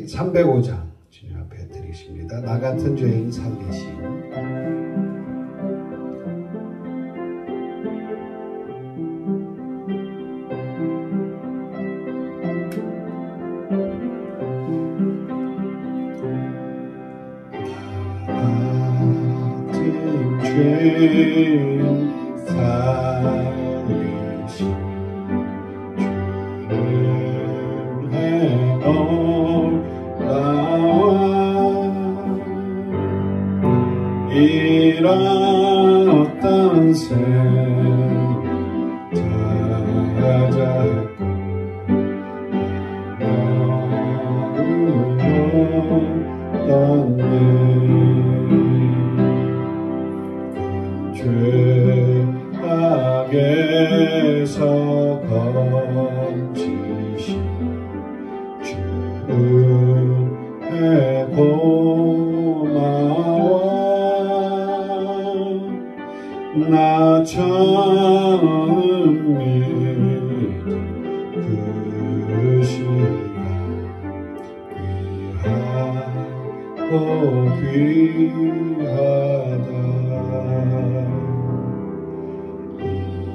305장 주님 앞에 드리십니다. 나 같은 죄인 살리심. 죄인 살리심 주를 해놓으라 잃었던 셈 찾았고 죄악에서 건지신 주의 고마워 나 처음 믿은 그 시간 귀하고 귀하다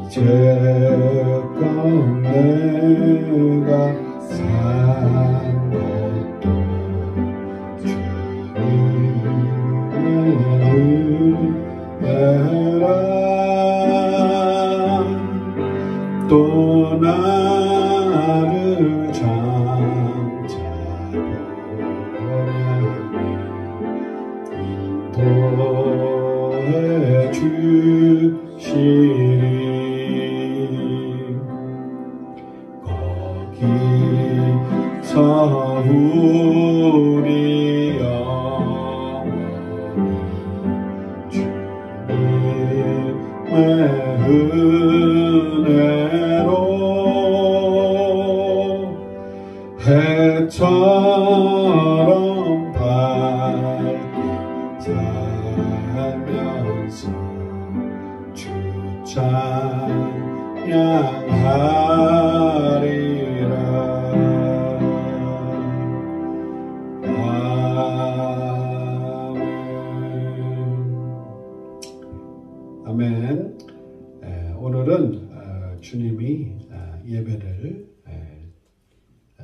이제껏 내가 산 것도 주님의 은혜라 또 나를 장차 인도해 주시리 거기서 우리 영원히 주님의 은혜로 해처럼 밝게 살면서 주 찬양하리라 아멘. 오늘은 주님이 예배를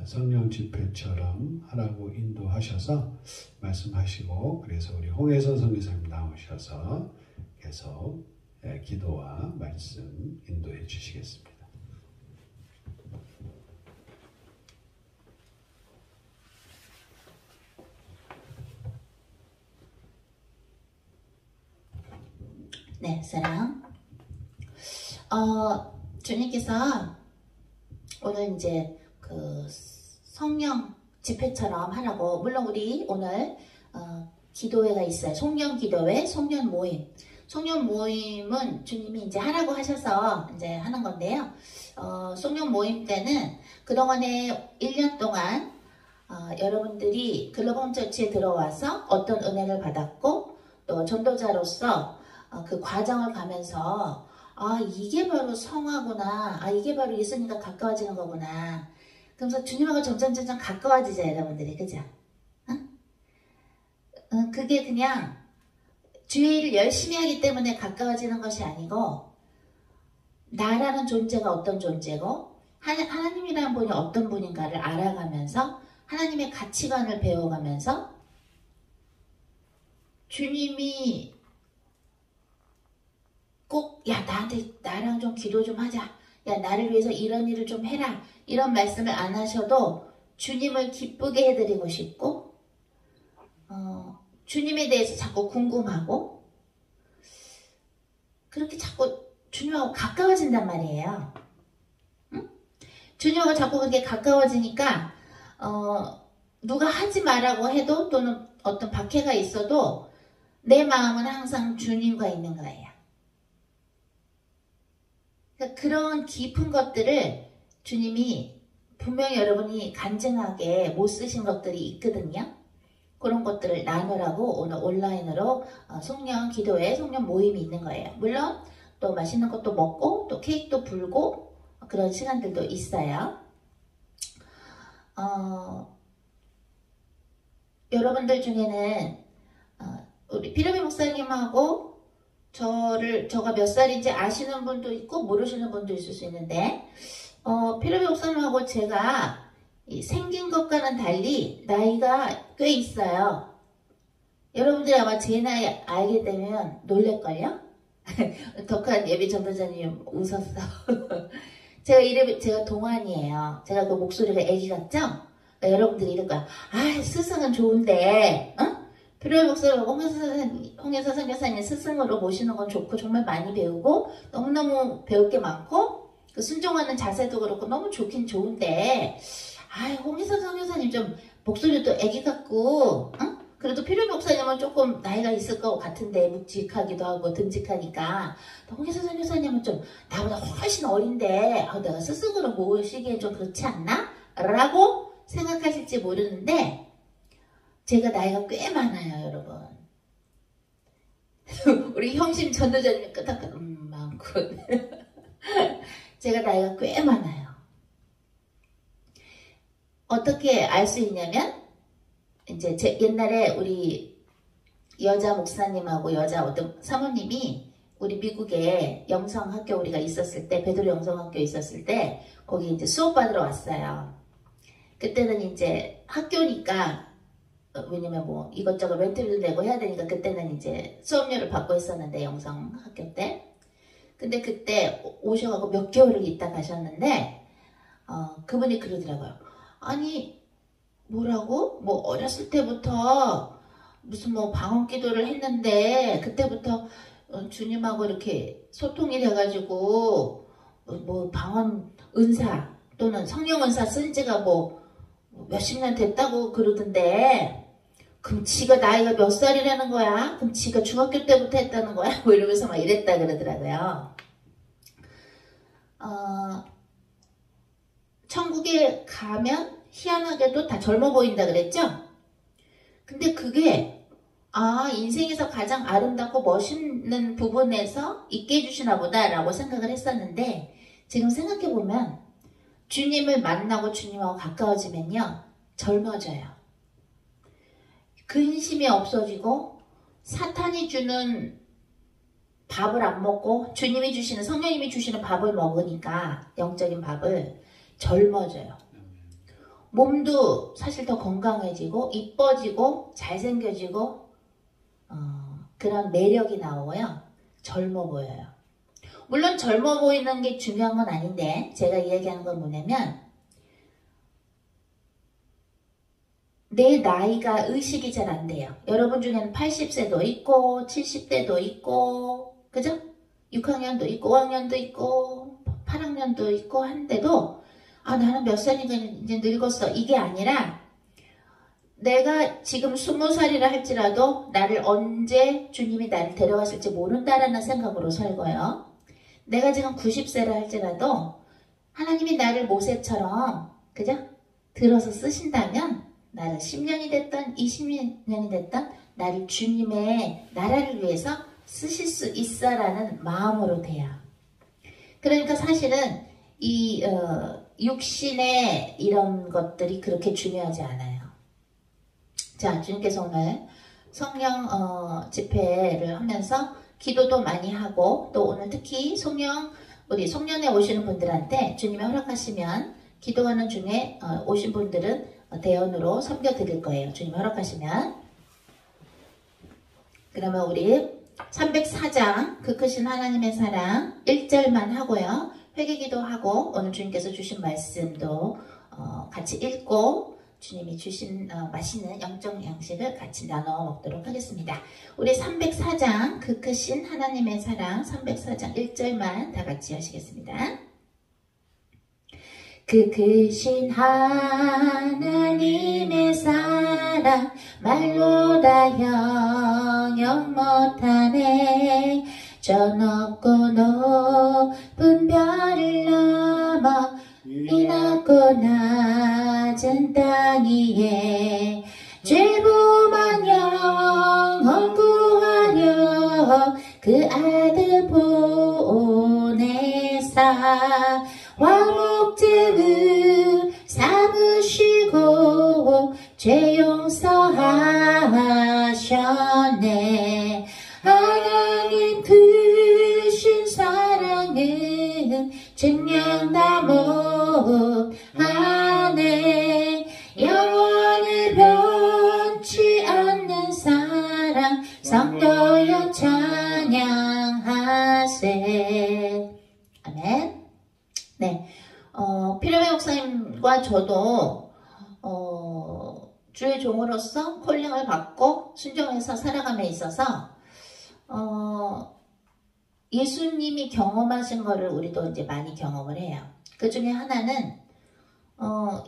성령 집회처럼 하라고 인도하셔서 말씀하시고 그래서 우리 홍혜선 선교사님 나오셔서 계속 기도와 말씀 인도해 주시겠습니다. 네, 사랑. 주님께서 오늘 이제 그 성령 집회처럼 하라고, 물론 우리 오늘 기도회가 있어요. 송년 기도회, 송년 모임. 송년 모임은 주님이 이제 하라고 하셔서 이제 하는 건데요. 송년 모임 때는 그동안에 1년 동안 여러분들이 글로벌 처치에 들어와서 어떤 은혜를 받았고 또 전도자로서 그 과정을 가면서 이게 바로 성화구나, 이게 바로 예수님과 가까워지는 거구나. 그러면서 주님하고 점점 가까워지죠, 여러분들이. 그죠? 그게 그냥 주의 일을 열심히 하기 때문에 가까워지는 것이 아니고 나라는 존재가 어떤 존재고 하나님이라는 분이 어떤 분인가를 알아가면서 하나님의 가치관을 배워가면서 주님이 꼭 나랑 좀 기도 좀 하자, 나를 위해서 이런 일을 좀 해라, 이런 말씀을 안 하셔도 주님을 기쁘게 해드리고 싶고 주님에 대해서 자꾸 궁금하고 그렇게 자꾸 주님하고 가까워진단 말이에요. 응? 주님하고 자꾸 그렇게 가까워지니까 누가 하지 말라고 해도 또는 어떤 박해가 있어도 내 마음은 항상 주님과 있는 거예요. 그러니까 그런 깊은 것들을 주님이 분명히 여러분이 간증하게 못 쓰신 것들이 있거든요. 그런 것들을 나누라고 오늘 온라인으로 송년 기도회, 송년 모임이 있는 거예요. 물론 또 맛있는 것도 먹고 또 케이크도 불고 그런 시간들도 있어요. 여러분들 중에는 우리 피르미 목사님하고 저가 몇 살인지 아시는 분도 있고 모르시는 분도 있을 수 있는데 피르미 목사님하고 제가 생긴 것과는 달리 나이가 꽤 있어요. 여러분들이 아마 제 나이 알게 되면 놀랄걸요? 덕한 예비 전도자님 웃었어. 제가 동안이에요. 제가 그 목소리가 애기 같죠? 그러니까 여러분들이 이럴 거야. 아, 스승은 좋은데, 피르미 목사님하고 홍혜서 선교사님 스승으로 모시는 건 좋고 정말 많이 배우고 너무너무 배울 게 많고 그 순종하는 자세도 그렇고 너무 좋긴 좋은데 홍혜서 선교사님 좀 목소리도 애기 같고 그래도 피르미 목사님은 조금 나이가 있을 것 같은데 묵직하기도 하고 듬직하니까 홍혜서 선교사님은 좀 나보다 훨씬 어린데 내가 스승으로 모시기엔 좀 그렇지 않나? 라고 생각하실지 모르는데 제가 나이가 꽤 많아요, 여러분. 우리 형심 전도자님이 끄덕끄덕 많군. 제가 나이가 꽤 많아요. 어떻게 알 수 있냐면 이제 옛날에 우리 여자 목사님하고 여자 어떤 사모님이 우리 미국에 영성학교 우리가 있었을 때 베드로 영성학교 있었을 때 거기 이제 수업 받으러 왔어요. 그때는 이제 학교니까 왜냐면 뭐 이것저것 렌트비도 내고 해야 되니까 그때는 이제 수업료를 받고 있었는데 영성학교 때 근데 그때 오셔가지고 몇 개월을 있다 가셨는데 그분이 그러더라고요. 아니 뭐라고? 뭐 어렸을 때부터 무슨 뭐 방언 기도를 했는데 그때부터 주님하고 이렇게 소통이 돼가지고 뭐 방언 은사 또는 성령 은사 쓴 지가 뭐 몇십 년 됐다고 그러던데 그럼 지가 나이가 몇 살이라는 거야? 그럼 지가 중학교 때부터 했다는 거야? 뭐 이러면서 막 이랬다 그러더라고요. 천국에 가면 희한하게도 다 젊어 보인다 그랬죠? 근데 그게 인생에서 가장 아름답고 멋있는 부분에서 있게 해주시나 보다 라고 생각을 했었는데 지금 생각해보면 주님을 만나고 주님하고 가까워지면요 젊어져요. 근심이 없어지고 사탄이 주는 밥을 안 먹고 주님이 주시는 성령님이 주시는 밥을 먹으니까 영적인 밥을 젊어져요. 몸도 사실 더 건강해지고 이뻐지고 잘생겨지고 그런 매력이 나오고요. 젊어 보여요. 물론 젊어 보이는 게 중요한 건 아닌데 제가 이야기하는 건 뭐냐면 내 나이가 의식이 잘 안 돼요. 여러분 중에는 80세도 있고 70대도 있고 그죠? 6학년도 있고 5학년도 있고 8학년도 있고 한데도 나는 몇 살이니까 이제 늙었어. 이게 아니라 내가 지금 20살이라 할지라도 나를 언제 주님이 나를 데려가실지 모른다라는 생각으로 살고요. 내가 지금 90세라 할지라도 하나님이 나를 모세처럼 그죠? 들어서 쓰신다면 나를 10년이 됐던 20년이 됐던 나를 주님의 나라를 위해서 쓰실 수 있어라는 마음으로 돼요. 그러니까 사실은 이 육신의 이런 것들이 그렇게 중요하지 않아요. 자, 주님께서 오늘 성령 집회를 하면서 기도도 많이 하고 또 오늘 특히 우리 송년회 오시는 분들한테 주님이 허락하시면 기도하는 중에 오신 분들은 대언으로 섬겨드릴 거예요. 주님 허락하시면. 그러면 우리 304장 그 크신 하나님의 사랑 1절만 하고요. 회개기도 하고 오늘 주님께서 주신 말씀도 같이 읽고 주님이 주신 맛있는 영적 양식을 같이 나눠 먹도록 하겠습니다. 우리 304장 그 크신 하나님의 사랑 304장 1절만 다 같이 하시겠습니다. 그 크신 하나님의 사랑 말로 다 형용 못하네. 저 높고 높은 별을 넘어 이 낮고 낮은 땅 위에 죄범한 영혼 구하려 그 아들 보내사 화목제를 삼으시고 죄 용서하 전에 하나님 크신 사랑은 증명다 못하네. 영원히 변치 않는 사랑 성도여 찬양하세. 아멘. 네, 피라메 목사님과 저도 주의 종으로서 콜링을 받고 순종해서 살아감에 있어서 예수님이 경험하신 거를 우리도 이제 많이 경험을 해요. 그 중에 하나는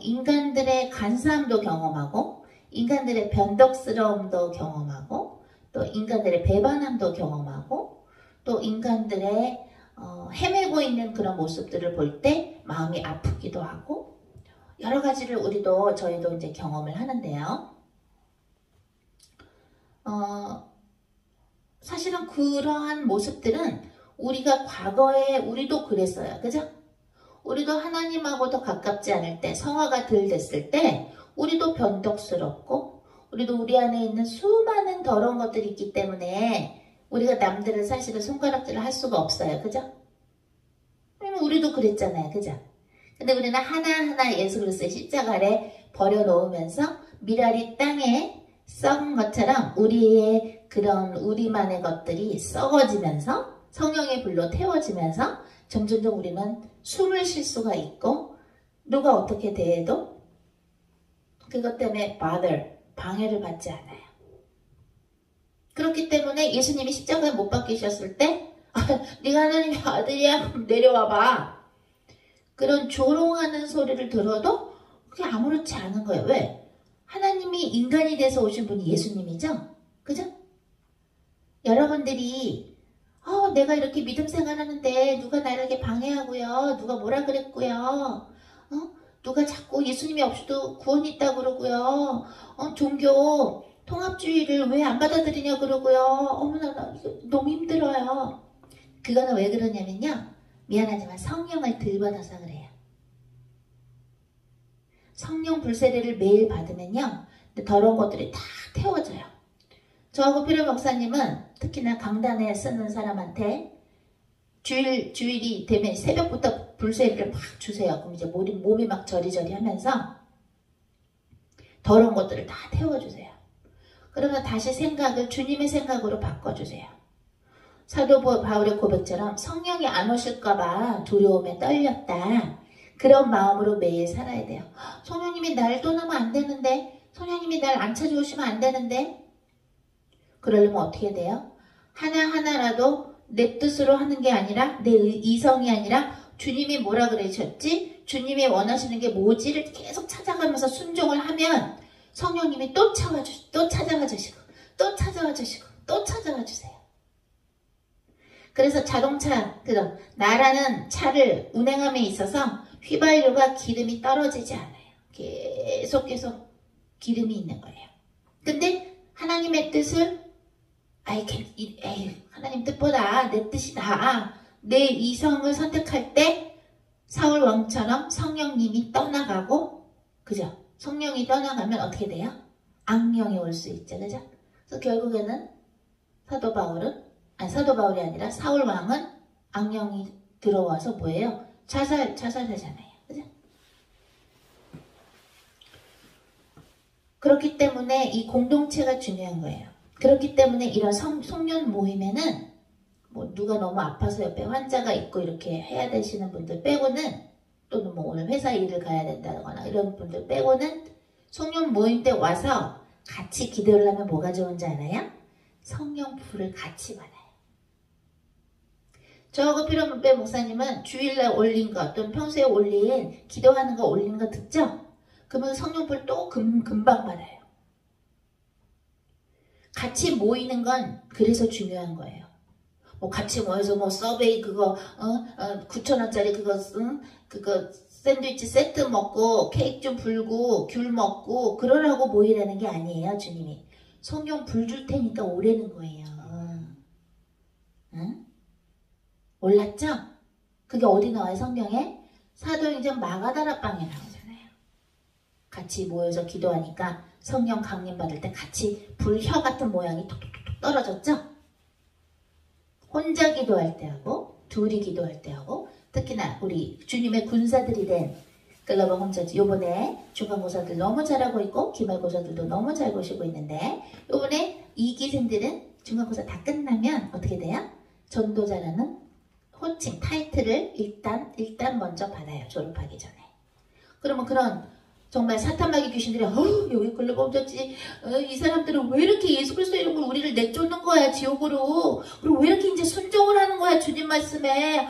인간들의 간사함도 경험하고, 인간들의 변덕스러움도 경험하고, 또 인간들의 배반함도 경험하고, 또 인간들의 헤매고 있는 그런 모습들을 볼 때 마음이 아프기도 하고, 여러 가지를 저희도 이제 경험을 하는데요. 사실은 그러한 모습들은 우리가 과거에 우리도 그랬어요. 그죠? 우리도 하나님하고 더 가깝지 않을 때, 성화가 덜 됐을 때 우리도 변덕스럽고, 우리도 우리 안에 있는 수많은 더러운 것들이 있기 때문에 우리가 남들을 사실은 손가락질을 할 수가 없어요. 그죠? 왜냐면 우리도 그랬잖아요. 그죠? 근데 우리는 하나하나 예수 그리스도의 십자가 아래 버려놓으면서 미랄이 땅에 썩은 것처럼 우리의 그런 우리만의 것들이 썩어지면서 성령의 불로 태워지면서 점점점 우리는 숨을 쉴 수가 있고, 누가 어떻게 대해도 그것 때문에 방해를 받지 않아요. 그렇기 때문에 예수님이 십자가에 못 박히셨을 때 네가 하나님의 아들이야, 내려와봐, 그런 조롱하는 소리를 들어도 그게 아무렇지 않은 거예요. 왜? 하나님이 인간이 돼서 오신 분이 예수님이죠? 그죠? 여러분들이 내가 이렇게 믿음 생활하는데 누가 나에게 방해하고요, 누가 뭐라 그랬고요, 누가 자꾸 예수님이 없이도 구원이 있다고 그러고요, 종교 통합주의를 왜 안 받아들이냐 그러고요, 어머나 나 이거 너무 힘들어요. 그거는 왜 그러냐면요, 미안하지만 성령을 덜 받아서 그래요. 성령 불세례를 매일 받으면요, 더러운 것들이 다 태워져요. 저하고 피라메 목사님은 특히나 강단에 쓰는 사람한테 주일이 되면 새벽부터 불세례를 막 주세요. 그럼 이제 몸이 막 저리저리 하면서 더러운 것들을 다 태워주세요. 그러면 다시 생각을 주님의 생각으로 바꿔주세요. 사도 바울의 고백처럼 성령이 안 오실까봐 두려움에 떨렸다, 그런 마음으로 매일 살아야 돼요. 성령님이 날 떠나면 안 되는데, 성령님이 날 안 찾아오시면 안 되는데, 그러려면 어떻게 돼요? 하나하나라도 내 뜻으로 하는 게 아니라, 내 이성이 아니라 주님이 뭐라 그러셨지? 주님이 원하시는 게 뭐지를 계속 찾아가면서 순종을 하면 성령님이 또 찾아와 주시고 또 찾아와 주시고 또 찾아와 주세요. 그래서 자동차, 나라는 차를 운행함에 있어서 휘발유가 기름이 떨어지지 않아요. 계속 기름이 있는 거예요. 근데 하나님의 뜻을 하나님 뜻보다 내 뜻이 나아, 내 이성을 선택할 때 사울 왕처럼 성령님이 떠나가고, 그죠? 성령이 떠나가면 어떻게 돼요? 악령이 올 수 있죠. 그죠? 그래서 결국에는 사도 바울이 아니라 사울 왕은 악령이 들어와서 뭐예요? 자살하잖아요. 그죠? 그렇기 때문에 이 공동체가 중요한 거예요. 그렇기 때문에 이런 송년 모임에는 누가 너무 아파서 옆에 환자가 있고 이렇게 해야 되시는 분들 빼고는, 또는 오늘 회사 일을 가야 된다거나 이런 분들 빼고는 송년 모임 때 와서 같이 기도를 하면 뭐가 좋은지 알아요? 성령 불을 같이 받아요. 저하고 피라메 목사님은 주일날 올린 거 또는 평소에 올린 기도하는 거 올리는 거 듣죠? 그러면 성령 불 또 금방 받아요. 같이 모이는 건 그래서 중요한 거예요. 같이 모여서 서베이 그거 9,000원짜리 그거 샌드위치 세트 먹고 케이크 좀 불고 귤 먹고 그러라고 모이라는 게 아니에요. 주님이 성령 불 줄 테니까 오라는 거예요. 응? 몰랐죠? 그게 어디 나와요? 성경에? 사도행전 마가다라방에 나오잖아요. 같이 모여서 기도하니까 성령 강림 받을 때 같이 불혀 같은 모양이 톡톡톡 떨어졌죠? 혼자 기도할 때 하고 둘이 기도할 때 하고 특히나 우리 주님의 군사들이 된 글로벌 홈처치 요번에 중간고사들 너무 잘하고 있고 기말고사들도 너무 잘 보시고 있는데 요번에 2기생들은 중간고사 다 끝나면 어떻게 돼요? 전도자라는 호칭 타이틀을 일단 먼저 받아요. 졸업하기 전에. 그러면 그런 정말 사탄마귀 귀신들이 여기 글로벌 홈처치 이 사람들은 왜 이렇게 예수 그리스도 이름으로 우리를 내쫓는 거야 지옥으로. 그리고 왜 이렇게 이제 순종을 하는 거야 주님 말씀에.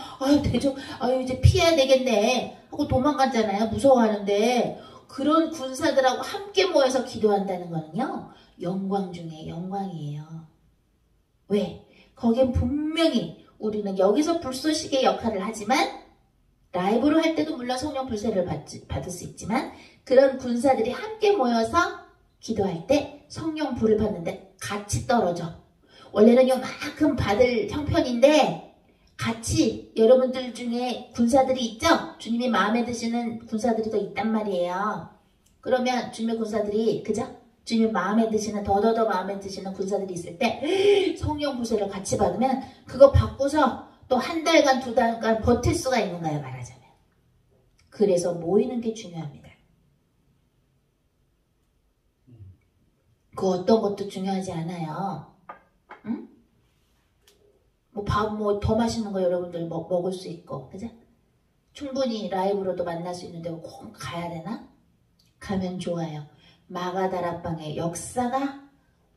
이제 피해야 되겠네 하고 도망갔잖아요. 무서워하는데 그런 군사들하고 함께 모여서 기도한다는 거는요 영광 중에 영광이에요. 왜? 거긴 분명히 우리는 여기서 불쏘시개 역할을 하지만 라이브로 할 때도 물론 성령 불세를 받을 수 있지만 그런 군사들이 함께 모여서 기도할 때 성령 불을 받는데 같이 떨어져. 원래는 요만큼 받을 형편인데 같이 여러분들 중에 군사들이 있죠? 주님이 마음에 드시는 군사들이 더 있단 말이에요. 그러면 주님의 군사들이 그죠? 주님 마음에 드시는 더더더 마음에 드시는 군사들이 있을 때 성령 불세를 같이 받으면 그거 받고서 또 한 달간 두 달간 버틸 수가 있는 거예요. 말하자면. 그래서 모이는 게 중요합니다. 그 어떤 것도 중요하지 않아요. 응? 밥 더 맛있는 거 여러분들 먹을 수 있고 그죠? 충분히 라이브로도 만날 수 있는데 꼭 가야 되나? 가면 좋아요. 마가다락방의 역사가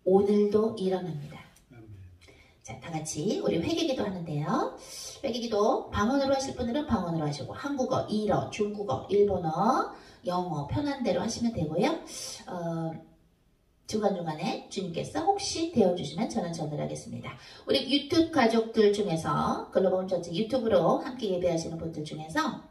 오늘도 일어납니다. 자, 다 같이 우리 회개기도 하는데요. 회개기도 방언으로 하실 분들은 방언으로 하시고 한국어, 일어, 중국어, 일본어, 영어 편한 대로 하시면 되고요. 중간중간에 주님께서 혹시 되어주시면 저는 전을 하겠습니다. 우리 유튜브 가족들 중에서 글로벌 홈처치 유튜브로 함께 예배하시는 분들 중에서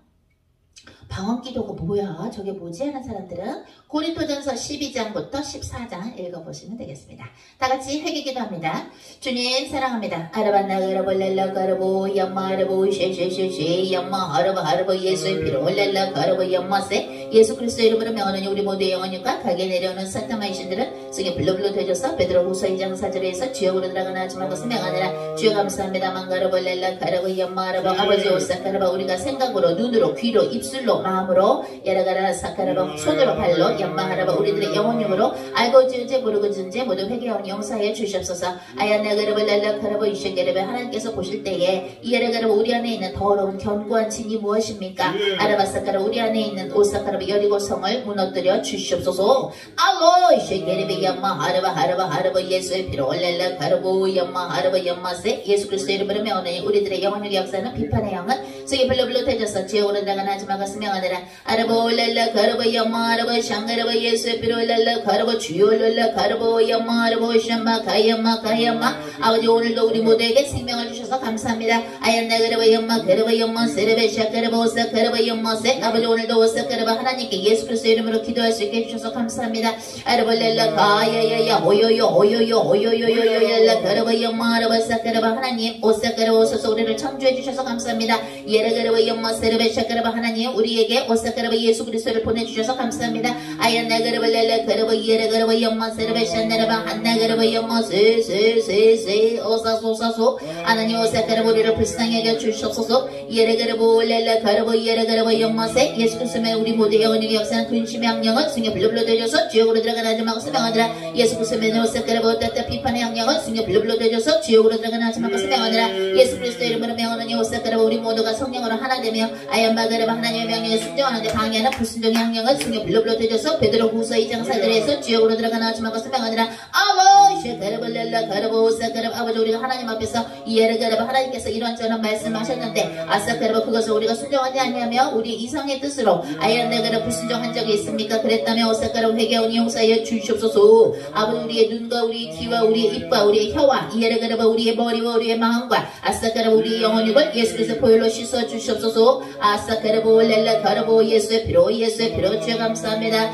방언기도가 뭐야? 저게 뭐지? 하는 사람들은 고린토전서 12장부터 14장 읽어보시면 되겠습니다. 다같이 회개기도 합니다. 주님 사랑합니다. 아르바나가르볼렐라가르보 염마르보 쉐쉐쉐쉐 염마하르바하르보 예수의 피로 올렐라가르보 염마세 예수 그리스도 이름으로 명하노니 우리 모두의 영혼과 가게 내려오는 사탄마의 신들은 승에 불러불러 되져서 베드로후서 2장 4절에서 지옥으로 들어가나 하지 말 것을 명하느라 주여 감사합니다. 망가르볼렐라가르보 염마하르보 아버지 오사카르바 우리가 생각으로 눈으로 귀로 입술로 마음으로 야라가라 사카라바 손으로 발로 연마하라바 우리들의 영혼육으로 알고 지은지 모르고 지은지 모두 회개하오니 용서하여 주시옵소서. 아야나가라바 랄라카라바 이ሸ게라바 하나님께서 보실 때에 이야라가라바 우리 안에 있는 더러운 견고한 진이 무엇입니까? 아라바사카라 우리 안에 있는 오사카라바 여리고 성을 무너뜨려 주시옵소서. 알로 이ሸ게라바 연마하라바 하라바 예수의 피로 랄라카라보 연마하라바 연마세 예수 그리스도 이름으로 명하노니 우리들의 영혼육의 역사는 비판의 영은 속에 불러불러 되져서 지옥으로 들어가나 하지 말고 명하느라 아르보 랄라 가르보 염마 아르보 샹가르보 예수의 피로 랄라 가르보 주요 랄라 가르보 염마 아르보 샴마 가야마 아버지 오늘도 우리 모두에게 생명을 주셔서 감사합니다. 아얀나 가르보 염마 가르보 염마 세르베 샤가르보 오사 가르보 염마 세 아버지 오늘도 오사 가르보 하나님께 예수 그리스도 이름으로 기도할 수 있게 해주셔서 감사합니다. 아르보 랄라 가야야야 호요요 랄라 가르보 염마 아르보 사가르보 하나님 오사 가르보 오소서 우리를 창조해 주셔서 감사합니다. 예라 가르보 염마 세르베 샤가르보 하나님 우리에게 오사카르바 예수 그리스도를 보내주셔서 감사합니다. 아얀나가르바 랄라가르바 예라가르바 염마세르바 샨나르바 한나가르바 염마세세세세 오사소사소 하나님 오사카르바 우리를 불쌍히 여겨 주시옵소서. 예라가르바 랄라가르바 예라가르바 염마세 예수 그리스도의 우리 모두의 영혼의 역사는 근심의 악령은 승에 불러불러 되어서 지옥으로 들어가나 하지 말고 명하느라 예수 그리스도의 오사카르바 어따따 비판의 악령은 승에 불러불러 되어서 지옥으로 들어가나 하지 말고 명하느라 예수 그리스도 이름으로 명하노니 오사카르바 우리 모두가 성령으로 하나 되며 아얀마가르바 하나님의 명령에 순종하는데 방해하는 불순종의 학령은 승에 불러불러 되져서 베드로후서 2장 4절에서 지옥으로 들어가나 하지 말고 명하느라 아버지 가르볼렐라 가르보사 가르 아버지 우리가 하나님 앞에서 이해를 가르보 하나님께서 이런저런 말씀하셨는데 아싸 가르보 그것을 우리가 순종하지 아니하며 우리 이성의 뜻으로 아얀네 가르 불순종한 적이 있습니까? 그랬다면 오사 가르 회개하오니 용서하여 주시옵소서. 아버지 우리의 눈과 우리의 귀와 우리의 입과 우리의 혀와 이해를 가르보 우리의 머리와 우리의 마음과 아싸 가르보 우리의 영혼육을 예수 그리스도 보혈로 씻어 주시옵소서. 아싸 가르보 렐라 가르보 예수의 피로 주여 감사합니다.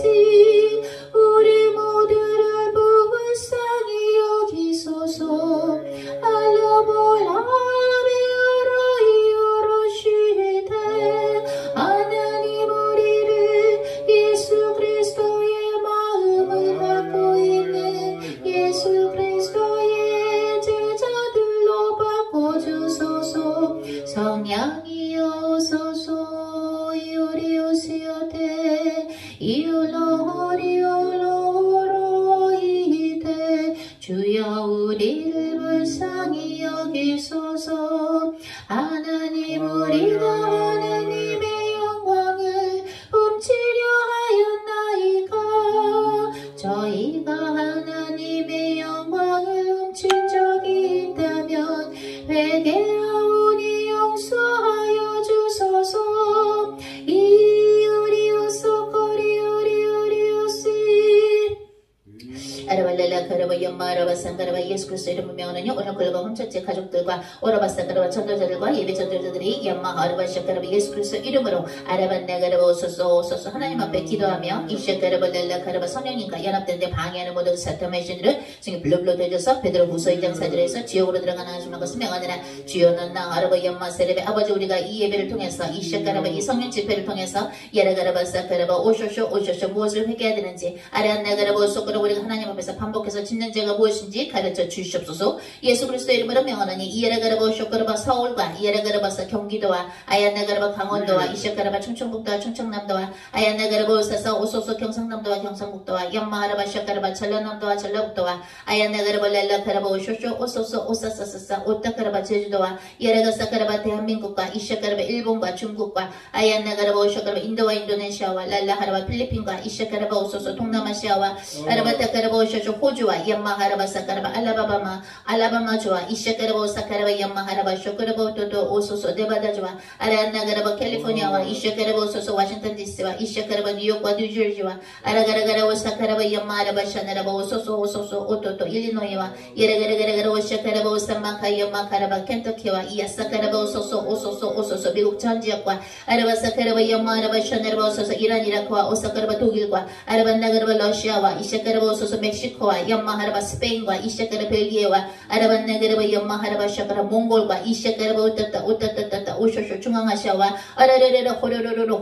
우리 모두를 불쌍히 여기소서. 하나님 우리를 예수 그리스도의 마음을 갖고 있는 예수 그리스도의 제자들로 바꿔주소서. 성령이여 오소서. 이오리오시오테 이올로리올로로이테 주여 우리를 불쌍히 여기소서. 하나님 우리가 하나님의 영광을 훔치려 하였나이까. 저희가 하나님의 영광을 훔친 적이 있다면 회개하오니 용서하여 주소서. 아라발랄라 가라바 연마 아라바산 가라바 예수 그리스도 이름을 명하노니 오늘 글로바 홈처치 가족들과 오라바산 가라바 전도자들과 예배 전도자들이 연마 아라바샤 가라바 예수 그리스도 이름으로 아라반나 가라바 오소서 오소서 하나님 앞에 기도하며 이샤 가라발랄라 가라바 성령님과 연합되는데 방해하는 모든 사탄의 신들을 성령 블루블루 되어서 베드로 후서 2장 4절에서 지옥으로 들어가는 하나님의 것을 명하느라 주여 넌나 아라바 연마 세레베 아버지 우리가 이 예배를 통해서 이샤 가라바 이 성령 집회를 통해서 야라 가라바사 가라바 오쇼쇼 무엇을 회개해야 되는지 아라나 가라바 오소그로 우리가 하나님 앞에서 반복해서 짓는 죄가 무엇인지 가르쳐 주시옵소서. 예수 그리스도 이름으로 명하노니 이에라가라바 쇼가라바 서울과 이에라가라바사 경기도와 아야나가라바 강원도와 이시가라바 충청북도와 충청남도와 아야나가라바 오사사 오소소 경상남도와 경상북도와 연마하라바 샤가라바 전라남도와 전라북도와 아야나가라바 렐라가라바 오쇼쇼 오소소 오사사사사 오타가라바 제주도와 이에라가사가라바 대한민국과 이시가라바 일본과 중국과 아야나가라바 오쇼가라바 인도와 인도네시아와 랄라하라바 필리핀과 이시가라바 오소소 동남아시아와 아라바타가라바 오쇼쇼 호주와 연마하라바사가라바 알라바마주와 이시가라바 오사가라바 연마하라바 쇼가라바 또또 오소소 네바다주와 아라나가라바 캘리포니아와 이시가라바 오소소 워싱턴 DC와 이시가라바 뉴욕과 뉴저지와 아라가라가라 오사가라바 연마하라바 샤나라바 오소소 오또또 일리노이와 예라가라가라가라 오샤가라바 오산마카 연마카라바 켄터키와 이아사가라바 오소소 미국 전 지역과 아라바사가라바 연마하라바 샤나라바 오소소 이란 이라크와 오사가라바 독일과 아라반나가라바 러시아와 이시가라바 오소소 멕시코와 연마하라바 스페인과 이시가라바 벨기에와 아라반나가라바 연마하라바 샤가라 몽골과 이시가라바 오따따 오쇼쇼 중앙아시아와 아라레레라 호로로로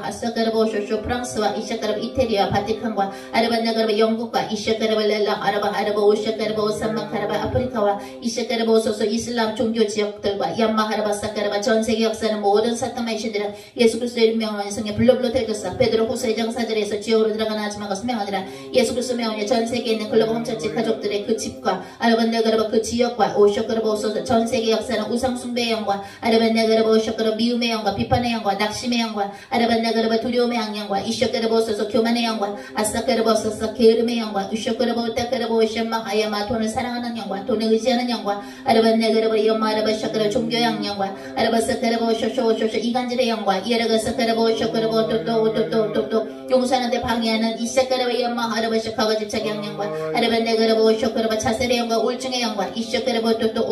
아사가라바 오쇼쇼 프랑스와 이시가라바 이태리와 바티칸과 아라반나가라바 영국과 이시가라바 렐라 아라바 오시가라바 오산마카라바 아프리카와 이시가라바 오소소 이슬람 종교 지역들과 연마하라바 사가라바 전세계 역사는 모든 사탄의 신들은 예수 그리스도의 명하는 성에 불러불러 되어졌어. 베드로 후서 2장 4절에서 지옥으로 들어가는 하지만 것을 명하니라. 예수 그리스도 명하니 전 세계에 있는 글로벌 홈처치 가족들의 그 집과 아라반나가라바 그 지역과 오쇼가라바 오소서 전 세계 역사는 우상숭배의 영과 아라반나가라바 오쇼가라바 미움의 영과 비판의 영과 낙심의 영과 아라반나가라바 두려움의 악령과 이쇼가라바 오소서 교만의 영과 아사가라바 오소서 게으름의 영과 우쇼가라바 오타가라바 오션마 하야마 돈을 사랑하는 영과 돈을 의지하는 영과 아라반나가라바 연마하라바 샤가라 종교의 악령과 아라바사가라바 오쇼쇼 이간질의 영과 이에라가사가라바 오쇼가라바 오또또 용서하는데 방해하는 이샤가라바 연마하라바 샤가가 집착의 악령과 아라반나가라바 오쇼가라바 자살의 영과 우울증의 영과 이쇼가라바 오또또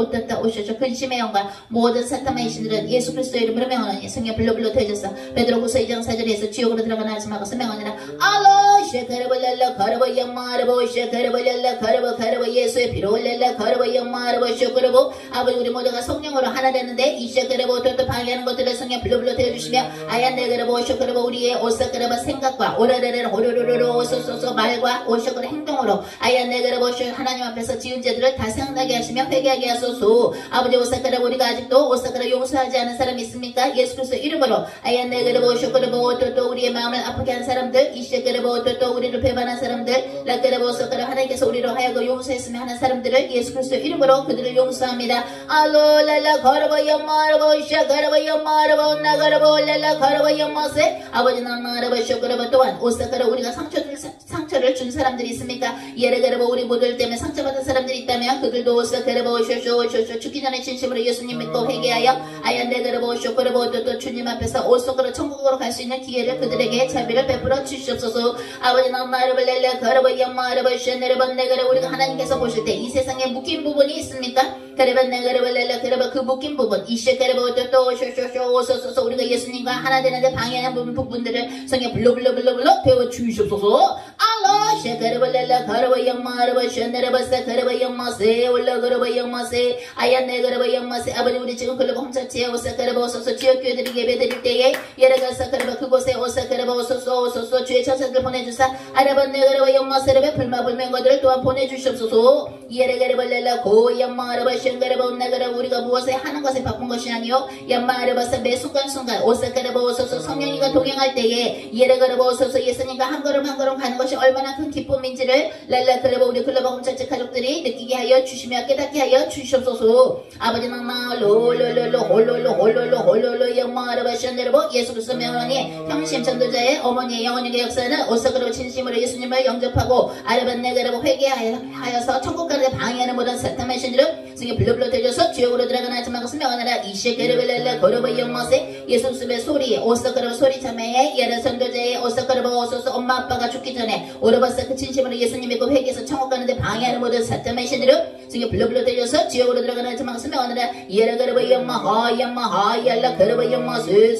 오쇼쇼 근심의 영과 모든 사탄의 신들은 예수 그리스도의 이름으로 명하노니 성령 불러불러 되어졌어. 베드로후서 2장 4절에서 지옥으로 들어가는 하지만 것을 명하니라. 알로 샤가라발랄라 가라바 연마하라바 샤가라발랄라 가라바 예수의 피로 올랄라 가라바 연마하라바 샤가라바 아버지 우리 모두가 성령으로 하나 됐는데 이 샤가라바 오또또 방해하는 것들을 성령 불러불러 되어주시며 아얀네가라바 샤가라바 우리의 오사가라바 생각과 오라레레 호로로로로 오소소소 말과 오샤가라 행동으로 아얀네가라바 하나님 앞에서 지은 죄들을 다 생각나게 하시며 회개하게 하소서. 아버지 오사가라바 우리가 아직도 오사가라 용서하지 않은 사람이 있습니까? 예수 그리스도 이름으로 아얀네가라바 오샤가라바 오또또 우리의 마음을 아프게 한 사람들 이샤가라바 오또또 우리를 배반한 사람들 라가라바 오사가라 하나님께서 우리로 하여금 용서했으면 하는 사람들을 예수 그리스도 이름으로 그들을 용서합니다. 알로랄라 가라바 연마라바 샤가라바 연마라바 나가라바 랄라 가라바 연마세 아버지 나마라바 샤가라바 또한 오사가라 우리가 상처를 상처를 준 사람들이 있습니까? 예레게르보 우리 모두들 때문에 상처받은 사람들이 있다면 그들도 오사게르보 쇼쇼쇼쇼 죽기 전에 진심으로 예수님 믿고 회개하여 아얀데게르보 쇼코르보 또 주님 앞에서 오속으로 천국으로 갈 수 있는 기회를 그들에게 자비를 베풀어 주시옵소서. 아버지 나마르 렐레 거르보 영마르보 쉐네르보 네게르 우리가 하나님께서 보실 때 이 세상에 묶인 부분이 있습니까? 그레바 네게르보 렐레 그레바 그 묶인 부분 이셰게르보 또 쇼쇼쇼 오소소소 우리가 예수님과 하나 되는데 방해하는 부분들을 성에 불러 배워 주시옵소서. 알로 셰게르보 렐레 거르보 영마르보 쉐네르보세 거르보 영마세 올라 거르보 영마세 아얀 네게르보 영마세 아버지 우리 지금 글로벌 홈처치에 오사게르보 오소소 지역교회들이 예배드릴 때에 예레가사 거르보 그곳에 오사게르보 오소소 주의 천사들 보내주사 아르바 네게르보 영마세르베 불마불명거들을 또한 보내주시옵소서. 예레게르보 렐레 고 영마르보 쉔게르보 네게르 우리가 무엇에 하는 것에 바쁜 것이 아니요 영마르바사 매 순간순간 오사게르보 오소소 성령이가 동행할 때에 예레게르보 오소소 예수님과 한 걸음 한 걸음 가는 것이 얼마나 큰 기쁨인지를 렐레 그레보 우리 글로벌 홈처치 가족들이 느끼게 하여 주시며 깨닫게 하여 주시옵소서. 아버지 나나 롤롤롤로 홀롤로 영마르바 쉔게르보 예수 그리스도 명하니 형심 전도자의 어머니의 영원의 역사는 오사게르보 진심으로 예수님을 영접하고 아르바 네게르보 회개하여서 천국 가는 데 방해하는 모든 사탄의 신들을 승에 불러 되져서 지옥으로 들어가나 하지만 그것은 명하나라 이셰게르벨렐레 거르보 영마세 예수 그리스도의 소리 오사게르보 소리 참회에 예레 선도자의 오사게르보 오소서 엄마 아빠가 죽기 전에 오르바사 그 진심으로 예수님 믿고 회개해서 천국 가는 데 방해하는 모든 사탄의 신들을 승에 불러 되져서 지옥으로 들어가나 하지만 그것은 명하나라 예레게르보 영마 얄라 거르보 영마세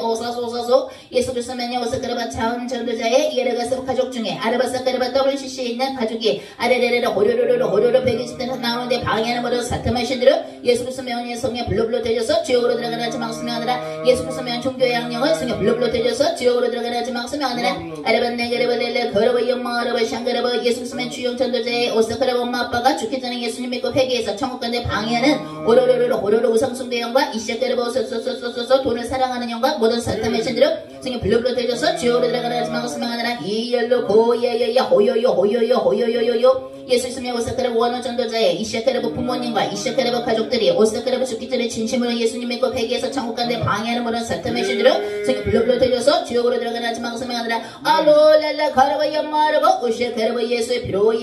오사소 예수 그리스도 명예 오사게르바 차은 전도자의 예레가스 가족 중에 아르바사 게르바 WCC에 있는 가족이 아레레레레 호로로 120대에서 나오는데 방해하는 모든 사탄의 신들을 예수 그리스도 명예 성에 불러 되져서 지옥으로 들어가나 하지 망스명하느라 예수 그리스도 명 종교의 양령을 성에 불러 되져서 지옥으로 들어가나 하지 망스명하느라 아르바네게르바렐레 거르바 영마르바 샹게르바 예수 그리스도 명 주영 전도자의 오사케르바 엄마 아빠가 죽기 전에 예수님 믿고 회개해서 천국 가는데 방해하는 호로로 우상숭배 영과 이시게르바 오소소소소소 돈을 사랑하는 영과 모든 사탄의 신들을 성에 불러 되져서 지옥으로 들어가나 하지 망스명하느라 이열로 고예예야 호요요 예수 있으며 오사케르보 원어 전도자의 이시케르보 부모님과 이시케르보 가족들이 오사케르보 죽기 전에 진심으로 예수님 믿고 회개해서 천국 가는데 방해하는 모든 사탄의 신들을 성에 불러 되져서 지옥으로 들어가나 하지 망스명하느라 알로랄라 가르바 연마르보 우시케르보 예수의 피로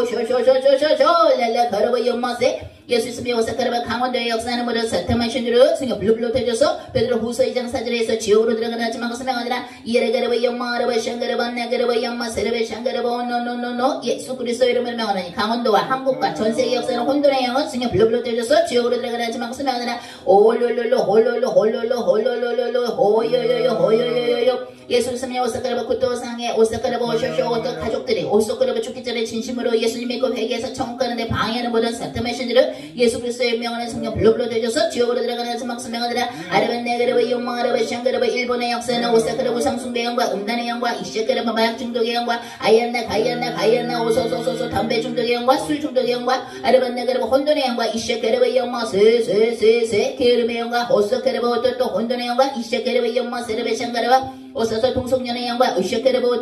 쇼쇼쇼쇼쇼 랄라 가르바 연마세 예수 있으며 오사케르바 강원도에 역사하는 모든 사탄의 신들을 성에 불러 되져서 베드로 후서 2장 4절에서 지옥으로 들어가나 하지 망스명하느라 예레게르보 연마르보 샹게르보 네게르보 연마세르베 샹게르보 노노노노 예수 그리스도 이름을 명하노니 강원도와 한국과 전세계 역사는 혼돈의 영은 승에 불러 되져서 지옥으로 들어가나 하지 망스명하느라 홀롤로 호요요요 예수 있으며 오사케르바 구토상에 오사케르바 오쇼쇼 오토 가족들이 오사케르바 죽기 전에 진심으로 예수님 믿고 회개해서 천국 가는데 방해하는 모든 사탄의 신들을 예수 그리스도의 명하는 성령 불러 되져서 지옥으로 들어가나 하지 망스명하느라 아르벤 네게르바 용마르바 샹게르바 일본의 역사는 오사케르바 우상숭배 영과 음란의 영과 이시케르바 마약 중독의 영과 가이안나 오소소소소 담배 중독의 영과 술 중독의 영과 아르벤 네게르바 혼돈의 영과 이시케르바 영마 세세세세 게르메 영과 오사케르바 또 혼돈의 영과 이시케르바 영마 세르베 샹게르바 오소소 동성년의 영과 으시케르보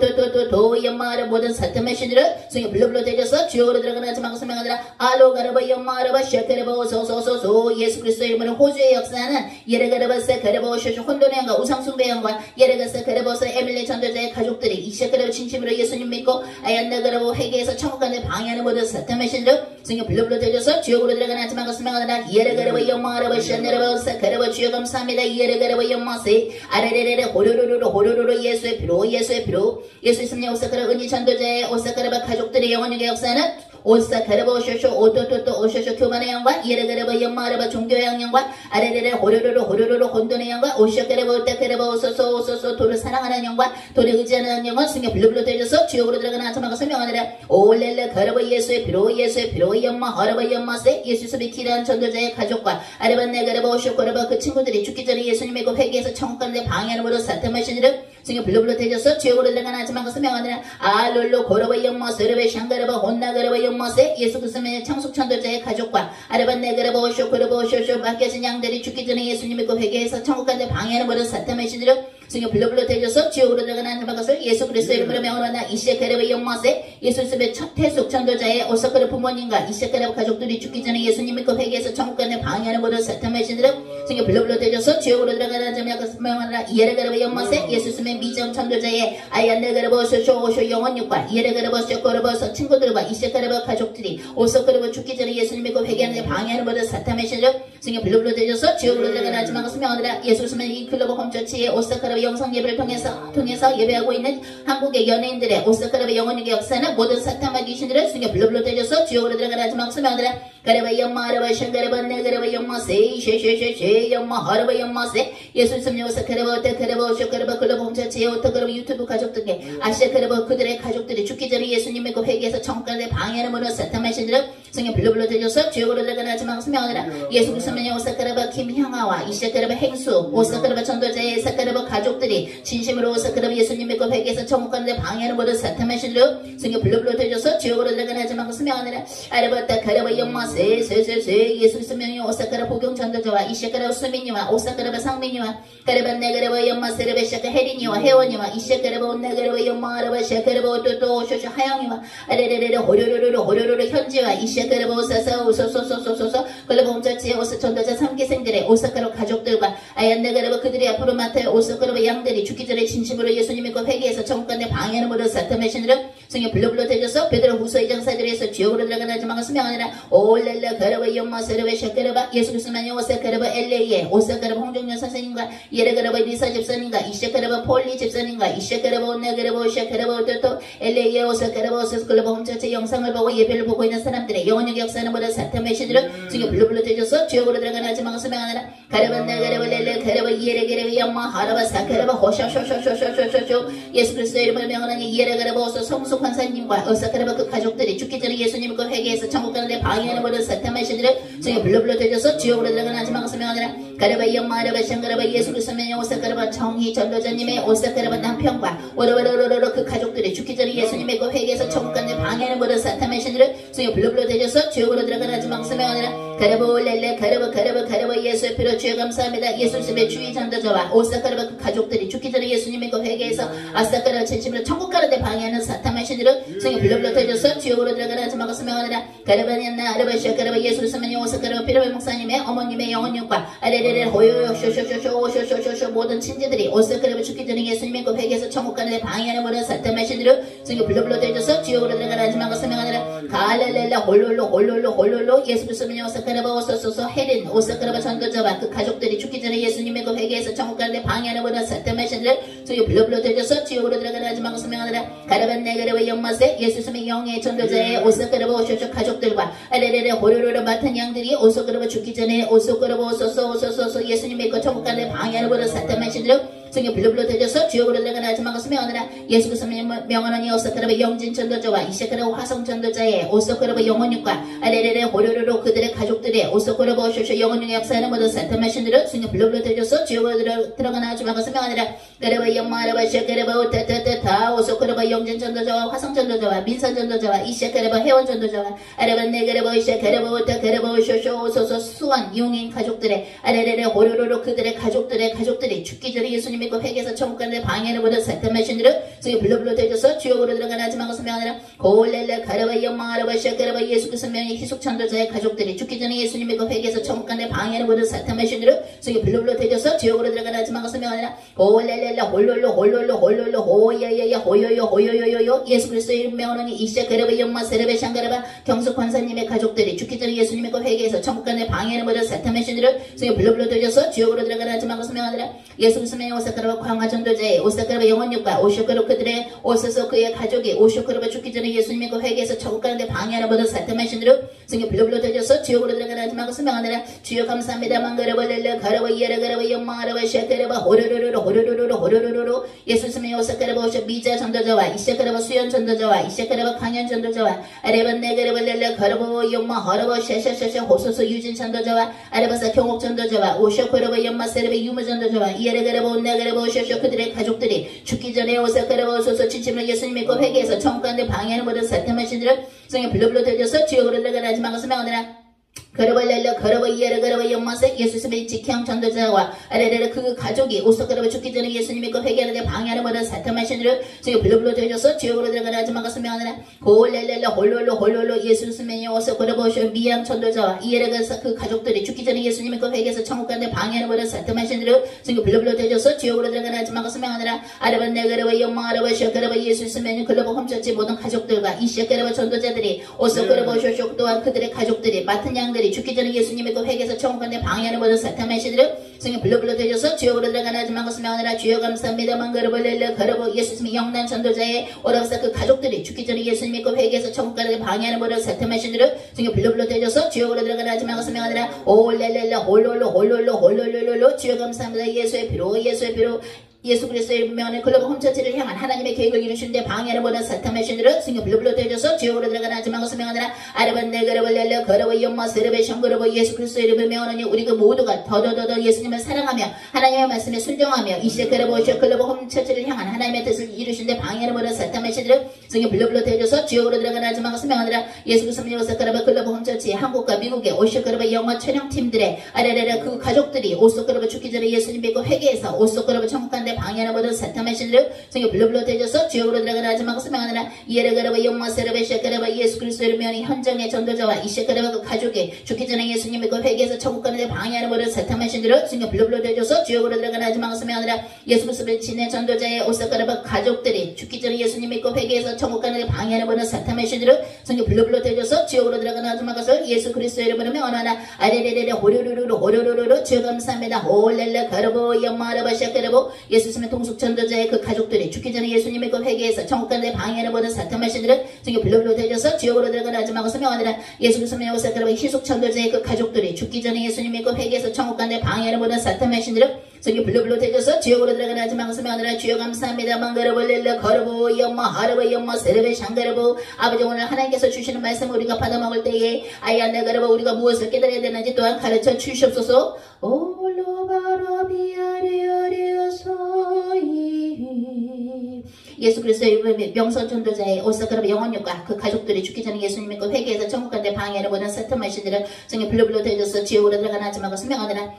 또 영마르 모든 사탄의 신들을 성에 불러 되져서 지옥으로 들어가나 하지 망스명하느라 알로가르바 영마르바 셰케르보 소소소소 예수 그리스도의 이름으로 호주의 역사는 예레가르바세 게르보 쇼쇼 혼돈의 영과 우상숭배 영과 예레가세 게르보스 에밀리 전도자의 가족들이 이시케르보 진심으로 예수님 믿고 아얀나가르보 회개해서 천국 가는 방해하는 모든 사탄의 신들을 성에 불러 되져서 지옥으로 들어가나 하지 망스명하느라 예레가르바 영마르바 셰네르보세 게르보 주여 감사합니다 예레가르바 영마세 아레레레레 호로로 예수의 피로 예수 있으며 오사케르 은희 전도자의 오사케르바 가족들의 영원의 역사는 오사케르바 쇼쇼 오토토토 오쇼쇼 교만의 영과 예레게르바 영마르바 종교의 영과 아레레레 호로로 혼돈의 영과 오쇼케르바 오타케르바 오소소 돈을 사랑하는 영과 돈에 의지하는 영은 승에 불러 되져서 지옥으로 들어가는 하찮은 것을 명하느라 올렐레 가르바 예수의 피로 영마 하르바 영마세 예수 있으며 기란 전도자의 가족과 아레바 네게르바 오쇼케르바 그 친구들이 죽기 전에 예수님 믿고 회개해서 천국 가는데 방해하는 모든 사탄의 신들을 승에 불러 되져서 지옥으로 들어가는 하찮은 것을 명하느라 알롤로 고르바 영마 세르베 샹가르바 혼나가르바 영마세 예수 그리스도의 창속 천도자의 가족과 아르바 네게르바 오쇼케르바 오쇼쇼 맡겨진 양들이 죽기 전에 예수님 믿고 회개해서 천국 가는데 방해하는 모든 사탄의 신들을 승여 블루블루 되셔서 지옥으로 들어가는 하나님의 것을 예수 그리스도의 이름으로 명하나 이시카르의 영마세 예수 그리스도의 첫 태속 전도자의 오사카르 부모님과 이시카르 가족들이 죽기 전에 예수님 믿고 회개해서 천국간에 방해하는 모든 사탄의 신들을 승여 블루블루 되셔서 지옥으로 들어가는 하나님의 것을 명하나 이에르가르의 영마세 예수 그리스도의 미정 전도자의 아얀데가르버 쇼쇼 영원육과 이에르가르버 쇼코르버서 친구들과 이시카르 가족들이 오사카르 죽기 전에 예수님 믿고 회개하는 방해하는 모든 사탄의 신들을 승여 블루블루 되셔서 지옥으로 들어가는 하나님의 것을 명하나 예수 그리스도의 이 글로벌 홈처치의 오사카르 영성 예배를 통해서 예배하고 있는 한국의 연예인들의 오사카르의 영혼의 역사는 모든 사탄과 귀신들을 승여 블루블루 때려서 지옥으로 들어가는 하지만 없으면들은 가르바 연마 하르바 샹가르바 네가르바 연마 세이 쉐쉐쉐쉐 연마 하르바 연마 세 예수 스님 오사카르바 오타카르바 오쇼카르바 글로벌 홈처치의 오타카르바 유튜브 가족들께 아시아카르바 그들의 가족들이 죽기 전에 예수님 믿고 회개해서 천국간에 방해하는 모든 사탄의 신들을 승여 블루블루 때려서 지옥으로 들어가는 하지만 없으면들은 예수 그리스도의 오사카르바 김형아와 이시아카르바 행수 오사카르바 전도자의 사카르바 가족들이 진심으로 오사카르바 예수님 믿고 회개해서 천국 가는데 방해하는 모든 사탄의 신들로 승여 블루블루 되셔서 지옥으로 들어가는 하지만 수명하느라 아르바타 카르바 영마세 세세세 예수 그리스도의 오사카르 복용 전도자와 이시아카르바 수민이와 오사카르바 상민이와 카르바 네가르바 영마세르바 샤카 혜린이와 혜원이와 이시아카르바 온나가르바 영마르바 샤카르바 오토토 오쇼쇼 하영이와 아레레레레 호로로로 현지와 이시아카르바 오사사 오소소소소소소 글로벌 홈처치의 오사 전도자 3기생들의 오사카르 가족들과 아얀네가르바 그들이 앞으로 맡아야 오사카르바 양들이 죽기 전에 진심으로 예수님 믿고 회개해서 천국간에 방해하는 모든 사탄의 신들을 승여 블루블루 되셔서 베드로 후서 2장 4절에서 지옥으로 들어가는 하지만 수명하느라 올렐라 가르바 연마세르바 샤카르바 예수 그리스도만이 오사카르바 엘레이에 오사카르바 홍종년 선생님과 예레가르바 리사 집사님과 이샤카르바 폴리 집사님과 이샤카르바 온나가르바 오샤카르바 오토토 엘레이에 오사카르바 오사스클로바 홈처치 영상을 보고 예배를 보고 있는 사람들의 영혼의 역사는 모든 사탄의 신들을 승여 블루블루 되셔서 지옥으로 들어가는 하지만 수명하느라 가르바 나가르바 렐레 가르바 예레가르바 연마 하라바 사카르바 호쇼쇼쇼쇼쇼쇼쇼 예수 그리스도의 이름을 명하니 예레가르바 오소 성수 관사님과 오사카르바 그 가족들이 죽기 전에 예수님과 회개해서 천국 가는데 방해하는 모든 사탄의 신들을 승여 블루블루 되셔서 지옥으로 들어가는 하지만 수명하느라 가르바 연마 하라바 샹가르바 예수 그리스도의 오사카르바 정희 전도자님의 오사카르바 남편과 오로로로로로 그 가족들이 죽기 전에 예수님과 회개해서 천국 가는데 방해하는 모든 사탄의 신들을 승여 블루블루 되셔서 지옥으로 들어가는 하지만 수명하느라 가르바 올렐레 가르바 예수의 피로 주여 감사합니다. 예수 그리스도의 주의 전도자와 오사카르바 그 가족들이 죽기 전에 예수님과 회개해서 아사카르바 진심으로 천국 가는데 방해하는 사탄의 신들을 승여 블루블루 터져서 지옥으로 들어가는 하지만 수명하느라 가르바니안나 아르바 샤카르바 예수 그리스도의 오사카르바 피로의 목사님의 어머님의 영혼육과 아레레레 호요요 쇼쇼쇼쇼 모든 친지들이 오사카르바 죽기 전에 예수님과 회개해서 천국 가는데 방해하는 모든 사탄의 신들을 승여 블루블루 터져서 지옥으로 들어가는 하지만 수명하느라 가랄렐라 홀롤로 예수 그리스도의 오사카르바 오소소소 헤린 오사카르바 전도자와 그 가족들이 죽기 전에 예수님과 회개해서 천국 가는데 방해하는 모든 사탄의 신들을 승여 블루블루 터져서 지옥으로 들어가는 하지만 수명하느라 가르바네가르바 영마세 예수 스의 영의 전도자의 오사카르바 오쇼쇼 가족들과 아레레레 호로로로 맡은 양들이 오사카르바 죽기 전에 오사카르바 오소소 예수님 믿고 천국 가는데 방해하는 모든 사탄의 신들을 승여 블루블루 터져서 지옥으로 들어가는 하지만 수명하느라 예수 그리스도의 명하노니 오사카르바 영진 전도자와 이시카르바 화성 전도자의 오사카르바 영혼육과 아레레레 호로로로 그들의 가족들의 오사카르바 오쇼쇼 영혼육의 역사하는 모든 사탄의 신들을 승여 블루블루 터져서 지옥으로 들어가는 하지만 수명하느라 가르바 영마르바 샤카르바 오타타타타 오사카르바 영진 전도자와 화성 전도자와 민선 전도자와 이시카르바 회원 전도자와 아레바 네가르바 이시카르바 오타카르바 오쇼쇼 오소소 수원 용인 가족들의 아레레레 호로로로 그들의 가족들이 죽기 전에 예수님 믿고 회개해서 천국 가는데 방해하는 모든 사탄의 신들을 승여 블루블루 터져서 지옥으로 들어가는 하지만 수명하느라 고렐레 가르바 영마르바 샤카르바 예수 그리스도의 희속 전도자의 가족들이 죽기 전에 예수님 믿고 회개해서 천국 가는데 방해하는 모든 사탄의 신들을 승여 블루블루 터져서 지옥으로 들어가는 하지만 수명하느라 고렐레 홀롤로 호야야야 호요요 예수 그리스도의 이름 명하노니 이시카르바 영마세르베 샹가르바 경숙 관사님의 가족들이 죽기 전에 예수님 믿고 회개해서 천국 가는데 방해하는 모든 사탄의 신들을 승여 블루블루 터져서 지옥으로 들어가는 하지만 수명하느라 예수 그리스도의 오사카르바 광화 전도자의 오사카르바 영혼육과 오쇼카르 그들의 오소소 그의 가족이 오쇼카르바 죽기 전에 예수님 믿고 회개해서 천국 가는데 방해하는 모든 사탄의 신들을 승여 블루블루 터져서 지옥으로 들어가는 하지만 수명하느라 주여 감사합니다. 망가르바 렐레 가르바 예레가르바 영마르바 샤카르바 호로로로 예수 스의 오사카르바 오쇼 미자 전도자와 이시카르바 수연 전도자와 이시카르바 강연 전도자와 아레바 네가르바 렐레 가르바 영마 하르바 샤샤샤샤 호소소 유진 전도자와 아레바사 경옥 전도자와 오쇼카르바 영마세르베 유무 전도자와 이에레가르바 온나가르바 오쇼쇼 그들의 가족들이 죽기 전에 오사카르바 오소소 진심으로 예수님 믿고 회개해서 천국 가는데 방해하는 모든 사탄의 신들을 승여 블루블루 터져서 지옥으로 들어가는 하지만 수명하느라 그러벌렐라 그러버 이에르 그러버 연마세 예수님의 직형 전도자와 아래레레 그 가족이 오서 그러버 죽기 전에 예수님 믿고 회개하는데 방해하는 모든 사탄마신들을 지금 불러불러 되어져서 지옥으로 들어가라 하지 마가 스명하느라 홀렐렐라 홀롤로 예수님의 오서 그러버 오셔 미양 전도자와 이에르 그 가족들이 죽기 전에 예수님 믿고 회개해서 천국 가는데 방해하는 모든 사탄마신들을 지금 불러불러 되어져서 지옥으로 들어가라 하지 마가 스명하느라 아르반 내 그러버 연마하러버 셔 그러버 예수님의 글로버 홈처치 모든 가족들과 이시아 그러버 전도자들이 오서 그러버 오셔 또한 그들의 가족들이 맡은 양들이 죽기 전에 예수님 믿고 회개해서 천국 가는데 방해하는 모든 사탄의 시들을 승에 불러불러 되셔서 지옥으로 들어가나 하지만 것을 명하느라 주여 감사합니다만 걸어볼렐레 걸어보 예수님이 영난 전도자의 오라버사 그 가족들이 죽기 전에 예수님 믿고 회개해서 천국 가는데 방해하는 모든 사탄의 시들을 승에 불러불러 되셔서 지옥으로 들어가나 하지만 것을 명하느라 올렐렐레 홀롤로 주여 감사합니다. 예수의 피로 예수 그리스도의 분명한 글로벌 홈처치를 향한 하나님의 계획을 이루시는데 방해하는 모든 사탄의 신들을 승에 불러불러 되어져서 지옥으로 들어가나 하지만 것을 명하느라 아르반네 그러벌렐레 걸어보 연마 세르베 셩그러보 예수 그리스도의 이름을 명하노니 우리가 모두가 더더더더 예수님을 사랑하며 하나님의 말씀에 순종하며 이시에 그러보 글로벌 홈처치를 향한 하나님의 뜻을 이루시는데 방해하는 모든 사탄의 신들을 승에 불러불러 되어져서 지옥으로 들어가나 하지만 것을 명하느라 예수 그리스도의 요사 그러보 글로벌 홈처치 한국과 미국의 오쇼 그러보 영화 촬영팀들의 아래레레 그 가족들이 오소 그러보 죽기 전에 예수님 믿고 회개해서 오소 그러보 천국 가는데 방해하는 모든 사탄의 신들을 성에 불러불러 되어져서 지옥으로 들어가나 하지 말고 설명하느라 이에르 그러바 영마 세르베 셰그러바 예수 그리스도의 면이 현장의 전도자와 이셰그러바 그 가족이 죽기 전에 예수님 믿고 회개해서 천국 가는데 방해하는 모든 사탄의 신들을 성에 불러불러 되어져서 지옥으로 들어가나 하지 말고 설명하느라 예수 그리스도의 친의 전도자의 오사그러바 가족들이 죽기 전에 예수님 믿고 회개해서 천국 가는데 방해하는 모든 사탄의 신들을 성에 불러불러 되어져서 지옥으로 들어가나 하지 말고 예수 그리스도의 이름으로 명하나 아레레레레 호로로로 주여 감사합니다. 홀렐레 그러보 영마르바 셰그러보 예수님의 동숙 전도자의 그 가족들이 죽기 전에 예수님 믿고 회개해서 천국 가는데 방해하는 모든 사탄의 신들은 성에 불러불러 되어져서 지옥으로 들어가나 하지 말고 설명하느라 예수 그리스도의 오사그러바 희숙 전도자의 그 가족들이 죽기 전에 예수님 믿고 회개해서 천국 가는데 방해하는 모든 사탄의 신들은 성에 불러불러 되어져서 지옥으로 들어가나 하지 말고 설명하느라 주여 감사합니다. 망그러볼렐레 걸어보 영마 하르보 영마 세르베 샹그러보 아버지 오늘 하나님께서 주시는 말씀 우리가 받아먹을 때에 아야 내 걸어보 우리가 무엇을 깨달아야 되는지 또한 가르쳐 주시옵소서. 예수 그리스도의 명성 전도자의 오사그러바 영혼육과 그 가족들이 죽기 전에 예수님 믿고 회개해서 천국 가는데 방해하는 모든 사탄의 신들은 성에 불러불러 되어져서 지옥으로 들어가나 하지 말고 설명하느라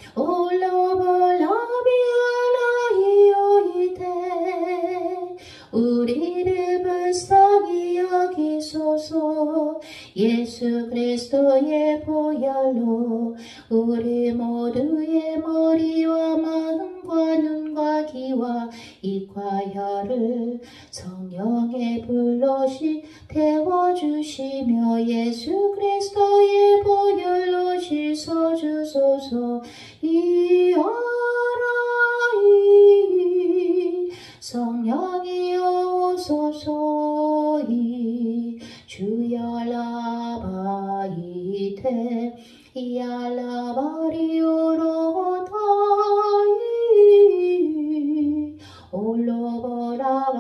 우리를 불쌍히 여기소서. 예수 그리스도의 보혈로 우리 모두의 머리와 마음과 눈과 귀와 입과 혀를 성령의 불로시 태워주시며 예수 그리스도의 보혈로 씻어주소서. 이어라 성령이여 오소서. 주야라바이테 이알라바리오로다이 올로버라바이테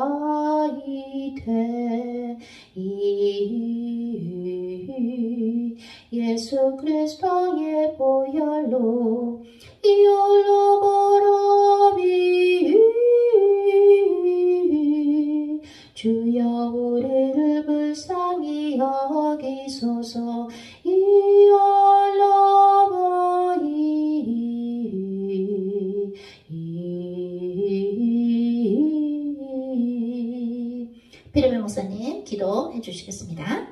예수 그리스도의 보혈로 이올로버라비 주여 우리를 불쌍히 여기소서. 피르메 목사님 기도해 주시겠습니다.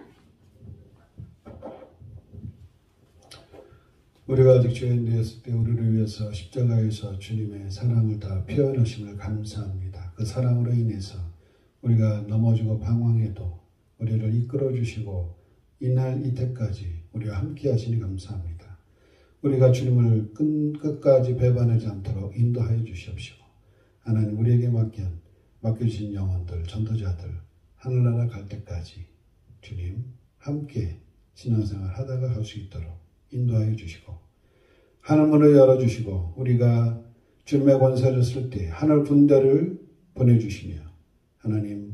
우리가 아직 죄인 되었을 때 우리를 위해서 십자가에서 주님의 사랑을 다 표현하심을 감사합니다. 그 사랑으로 인해서 우리가 넘어지고 방황해도 우리를 이끌어 주시고 이날 이때까지 우리와 함께 하시니 감사합니다. 우리가 주님을 끝까지 배반하지 않도록 인도하여 주시옵시고 하나님 우리에게 맡겨주신 영혼들 전도자들 하늘나라 갈 때까지 주님 함께 신앙생활 하다가 갈 수 있도록 인도하여 주시고 하늘문을 열어주시고 우리가 주님의 권세를 쓸 때 하늘 군대를 보내주시며 하나님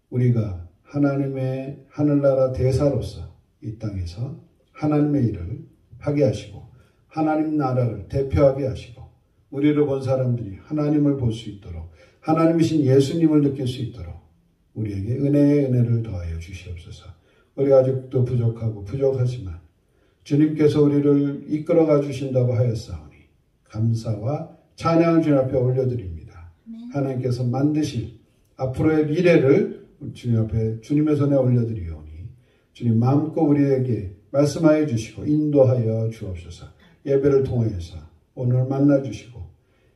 우리가 하나님의 하늘나라 대사로서 이 땅에서 하나님의 일을 하게 하시고 하나님 나라를 대표하게 하시고 우리를 본 사람들이 하나님을 볼 수 있도록 하나님이신 예수님을 느낄 수 있도록 우리에게 은혜의 은혜를 더하여 주시옵소서. 우리가 아직도 부족하고 부족하지만 주님께서 우리를 이끌어가 주신다고 하였사오니 감사와 찬양을 주님 앞에 올려드립니다. 하나님께서 만드실 앞으로의 미래를 주님 앞에 주님의 손에 올려드리오니 주님 마음껏 우리에게 말씀하여 주시고 인도하여 주옵소서. 예배를 통하여서 오늘 만나 주시고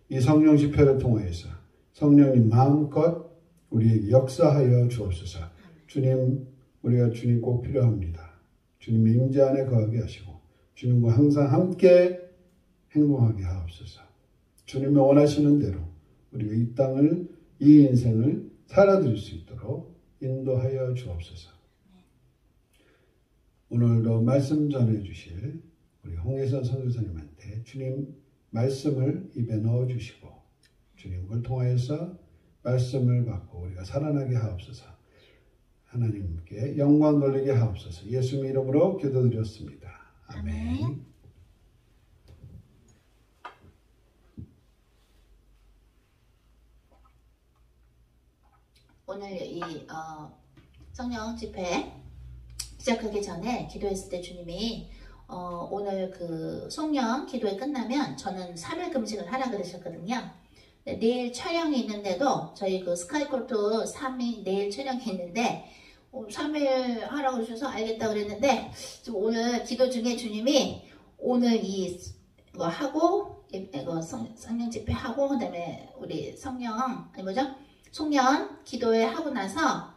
이 성령 집회를 통하여서 성령님 마음껏 우리에게 역사하여 주옵소서. 주님, 우리가 주님 꼭 필요합니다. 주님의 임재 안에 거하게 하시고 주님과 항상 함께 행복하게 하옵소서. 주님이 원하시는 대로 우리가 이 땅을, 이 인생을 살아드릴 수 있도록 인도하여 주옵소서. 오늘도 말씀 전해주실 우리 홍혜선 선교사님한테 주님 말씀을 입에 넣어주시고 주님 그걸 통하여서 말씀을 받고 우리가 살아나게 하옵소서. 하나님께 영광 돌리게 하옵소서. 예수님 이름으로 기도드렸습니다. 아멘. 오늘 이 성령 집회 시작하기 전에 기도했을 때 주님이 오늘 그 송년 기도회 끝나면 저는 3일 금식을 하라 그러셨거든요. 내일 촬영이 있는데도 저희 그 스카이코트 3일 내일 촬영이 있는데 3일 하라고 그러셔서 알겠다 그랬는데 오늘 기도 중에 주님이 오늘 이거 하고 이거 성령 집회 하고 그다음에 우리 성령 아니 뭐죠? 송년 기도회 하고 나서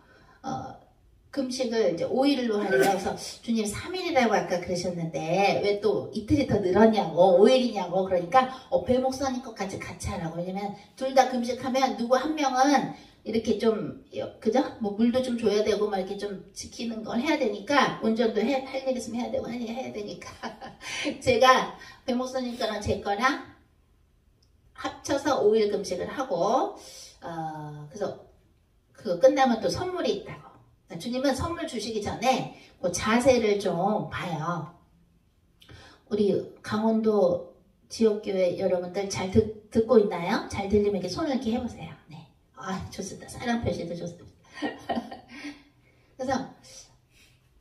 금식을 이제 5일로 하려고 해서 주님 3일이라고 아까 그러셨는데 왜 또 이틀이 더 늘었냐고 5일이냐고 그러니까 배 목사님 것 같이 하라고. 왜냐면 둘 다 금식하면 누구 한 명은 이렇게 좀 그죠? 뭐 물도 좀 줘야 되고 막 이렇게 좀 지키는 걸 해야 되니까 운전도 할 일 있으면 해야 되고 할 일 해야 되니까 제가 배 목사님 거랑 제 거랑 합쳐서 5일 금식을 하고 그래서 그거 끝나면 또 선물이 있다고. 주님은 선물 주시기 전에 그 자세를 좀 봐요. 우리 강원도 지역교회 여러분들 잘 듣고 있나요? 잘 들리면 이렇게 손을 이렇게 해보세요. 네. 아, 좋습니다. 사랑 표시도 좋습니다. 그래서,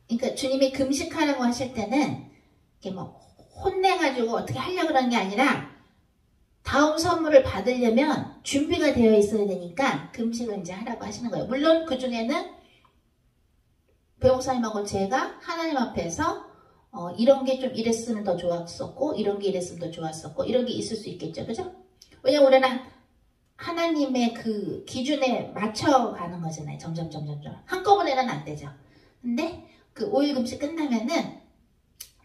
그러니까 주님이 금식하라고 하실 때는 이렇게 뭐 혼내가지고 어떻게 하려고 그러는 게 아니라 다음 선물을 받으려면 준비가 되어 있어야 되니까 금식을 이제 하라고 하시는 거예요. 물론 그 중에는 배목사님하고 제가 하나님 앞에서 이런 게 좀 이랬으면 더 좋았었고 이런 게 이랬으면 더 좋았었고 이런 게 있을 수 있겠죠. 그죠? 왜냐면 우리는 하나님의 그 기준에 맞춰가는 거잖아요. 점점 한꺼번에는 안 되죠. 근데 그 5일 금식 끝나면은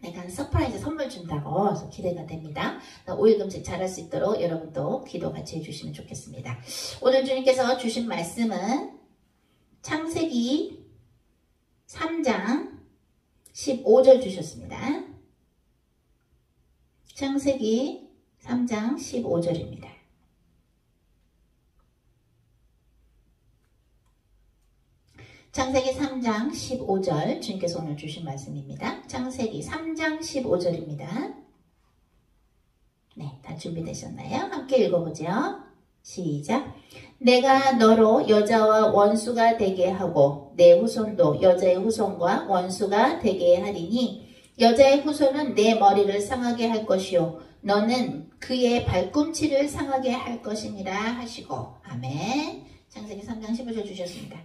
내가 서프라이즈 선물 준다고 그래서 기대가 됩니다. 5일 금식 잘할 수 있도록 여러분도 기도 같이 해주시면 좋겠습니다. 오늘 주님께서 주신 말씀은 창세기 3장 15절 주셨습니다. 창세기 3장 15절입니다. 창세기 3장 15절 주님께서 오늘 주신 말씀입니다. 창세기 3장 15절입니다. 네, 다 준비되셨나요? 함께 읽어보죠. 시작. 내가 너로 여자와 원수가 되게 하고 내 후손도 여자의 후손과 원수가 되게 하리니 여자의 후손은 내 머리를 상하게 할 것이요 너는 그의 발꿈치를 상하게 할 것이니라 하시고. 아멘. 창세기 3장 15절 주셨습니다.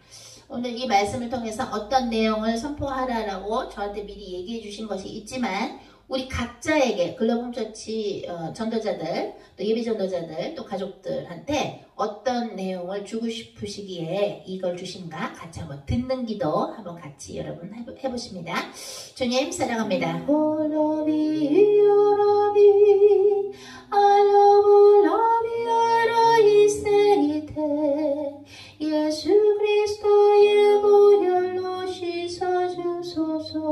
오늘 이 말씀을 통해서 어떤 내용을 선포하라라고 저한테 미리 얘기해 주신 것이 있지만 우리 각자에게 글로벌처치 전도자들 또 예비 전도자들 또 가족들한테 어떤 내용을 주고 싶으시기에 이걸 주신가 같이 한번 듣는 기도 한번 같이 여러분 해보십니다. 주님 사랑합니다. 예수 그리스도의 보혈로 씻어주소서.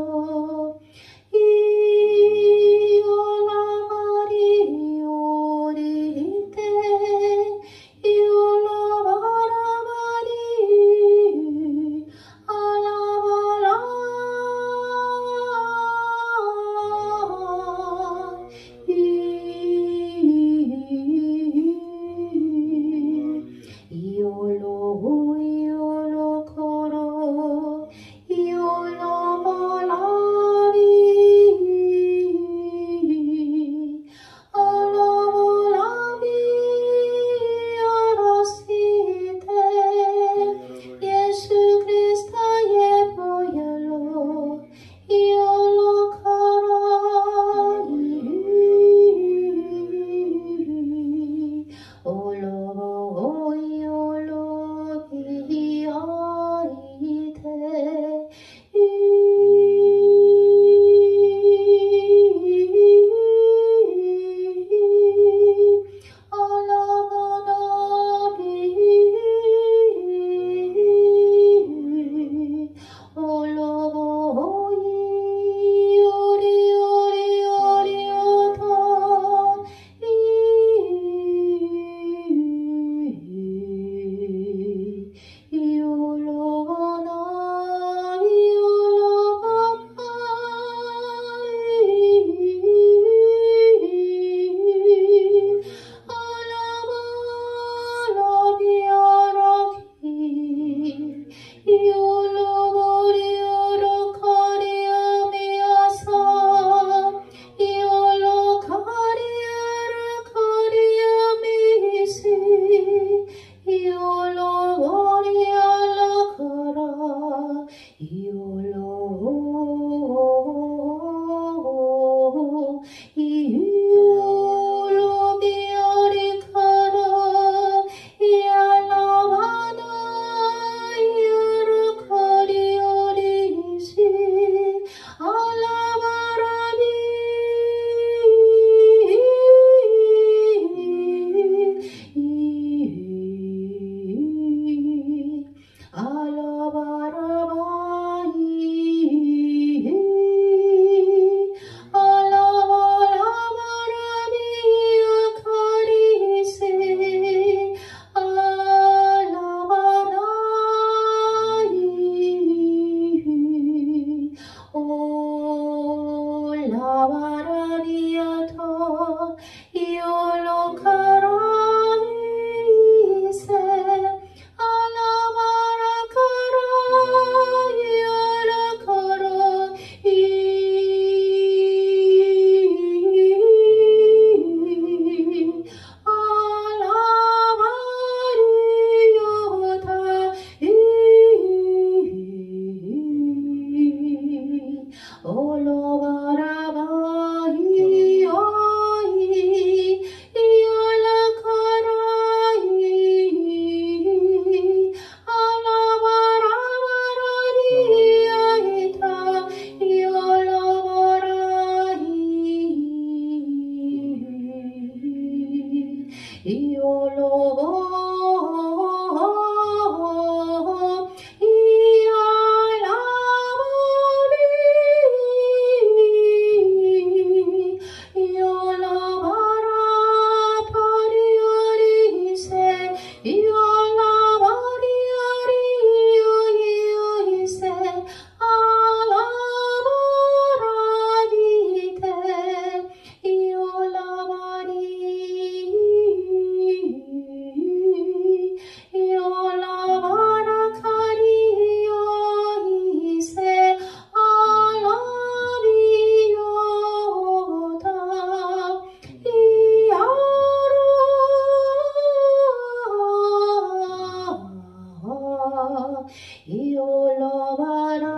이올라바라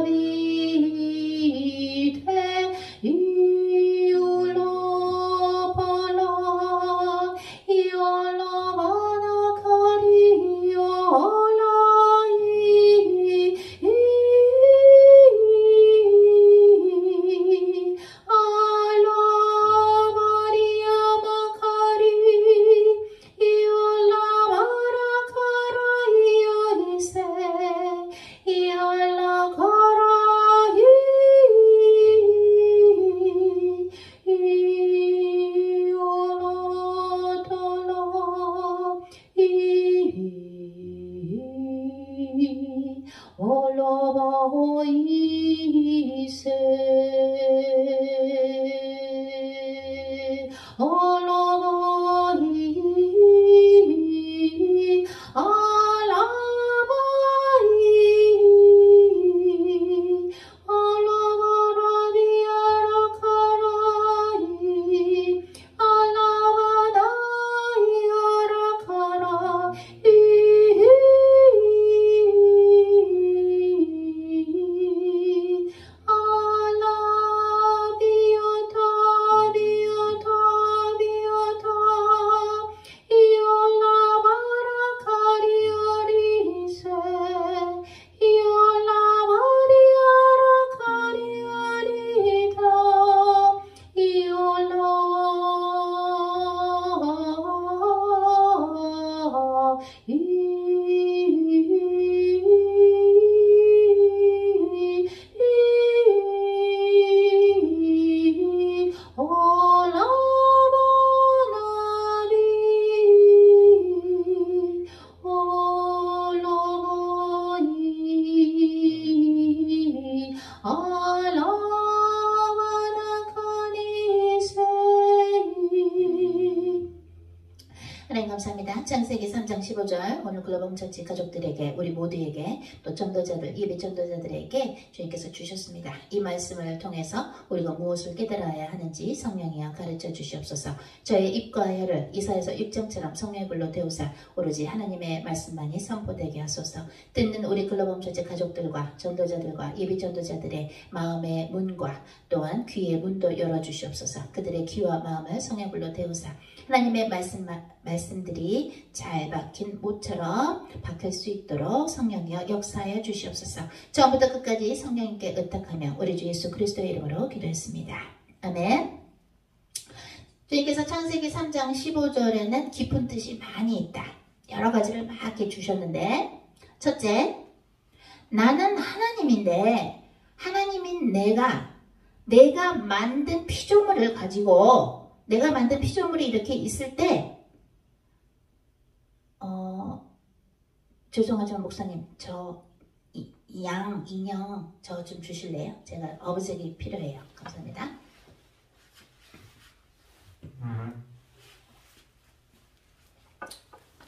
비테 이올라바라 이올라바라 카리올라이 하나님 감사합니다. 창세기 3장 15절 오늘 글로벌 처치 가족들에게 우리 모두에게 또 전도자들 예배 전도자들에게 주님께서 주셨습니다. 이 말씀을 통해서 우리가 무엇을 깨달아야 하는지 성령이여 가르쳐 주시옵소서. 저의 입과 혀를 이사야서 6장처럼 성령의 불로 데우사 오로지 하나님의 말씀만이 선포되게 하소서. 듣는 우리 글로벌 처치 가족들과 전도자들과 예배 전도자들의 마음의 문과 또한 귀의 문도 열어주시옵소서. 그들의 귀와 마음을 성령의 불로 데우사 하나님의 말씀들이 잘 박힌 못처럼 박힐 수 있도록 성령이여 역사하여 주시옵소서. 처음부터 끝까지 성령님께 의탁하며 우리 주 예수 그리스도의 이름으로 기도했습니다. 아멘. 주님께서 창세기 3장 15절에는 깊은 뜻이 많이 있다. 여러 가지를 막 이렇게 주셨는데, 첫째, 나는 하나님인데 하나님인 내가 만든 피조물을 가지고 내가 만든 피조물이 이렇게 있을 때 죄송하지만 목사님 저 인형 저 좀 주실래요? 제가 어부색이 필요해요. 감사합니다.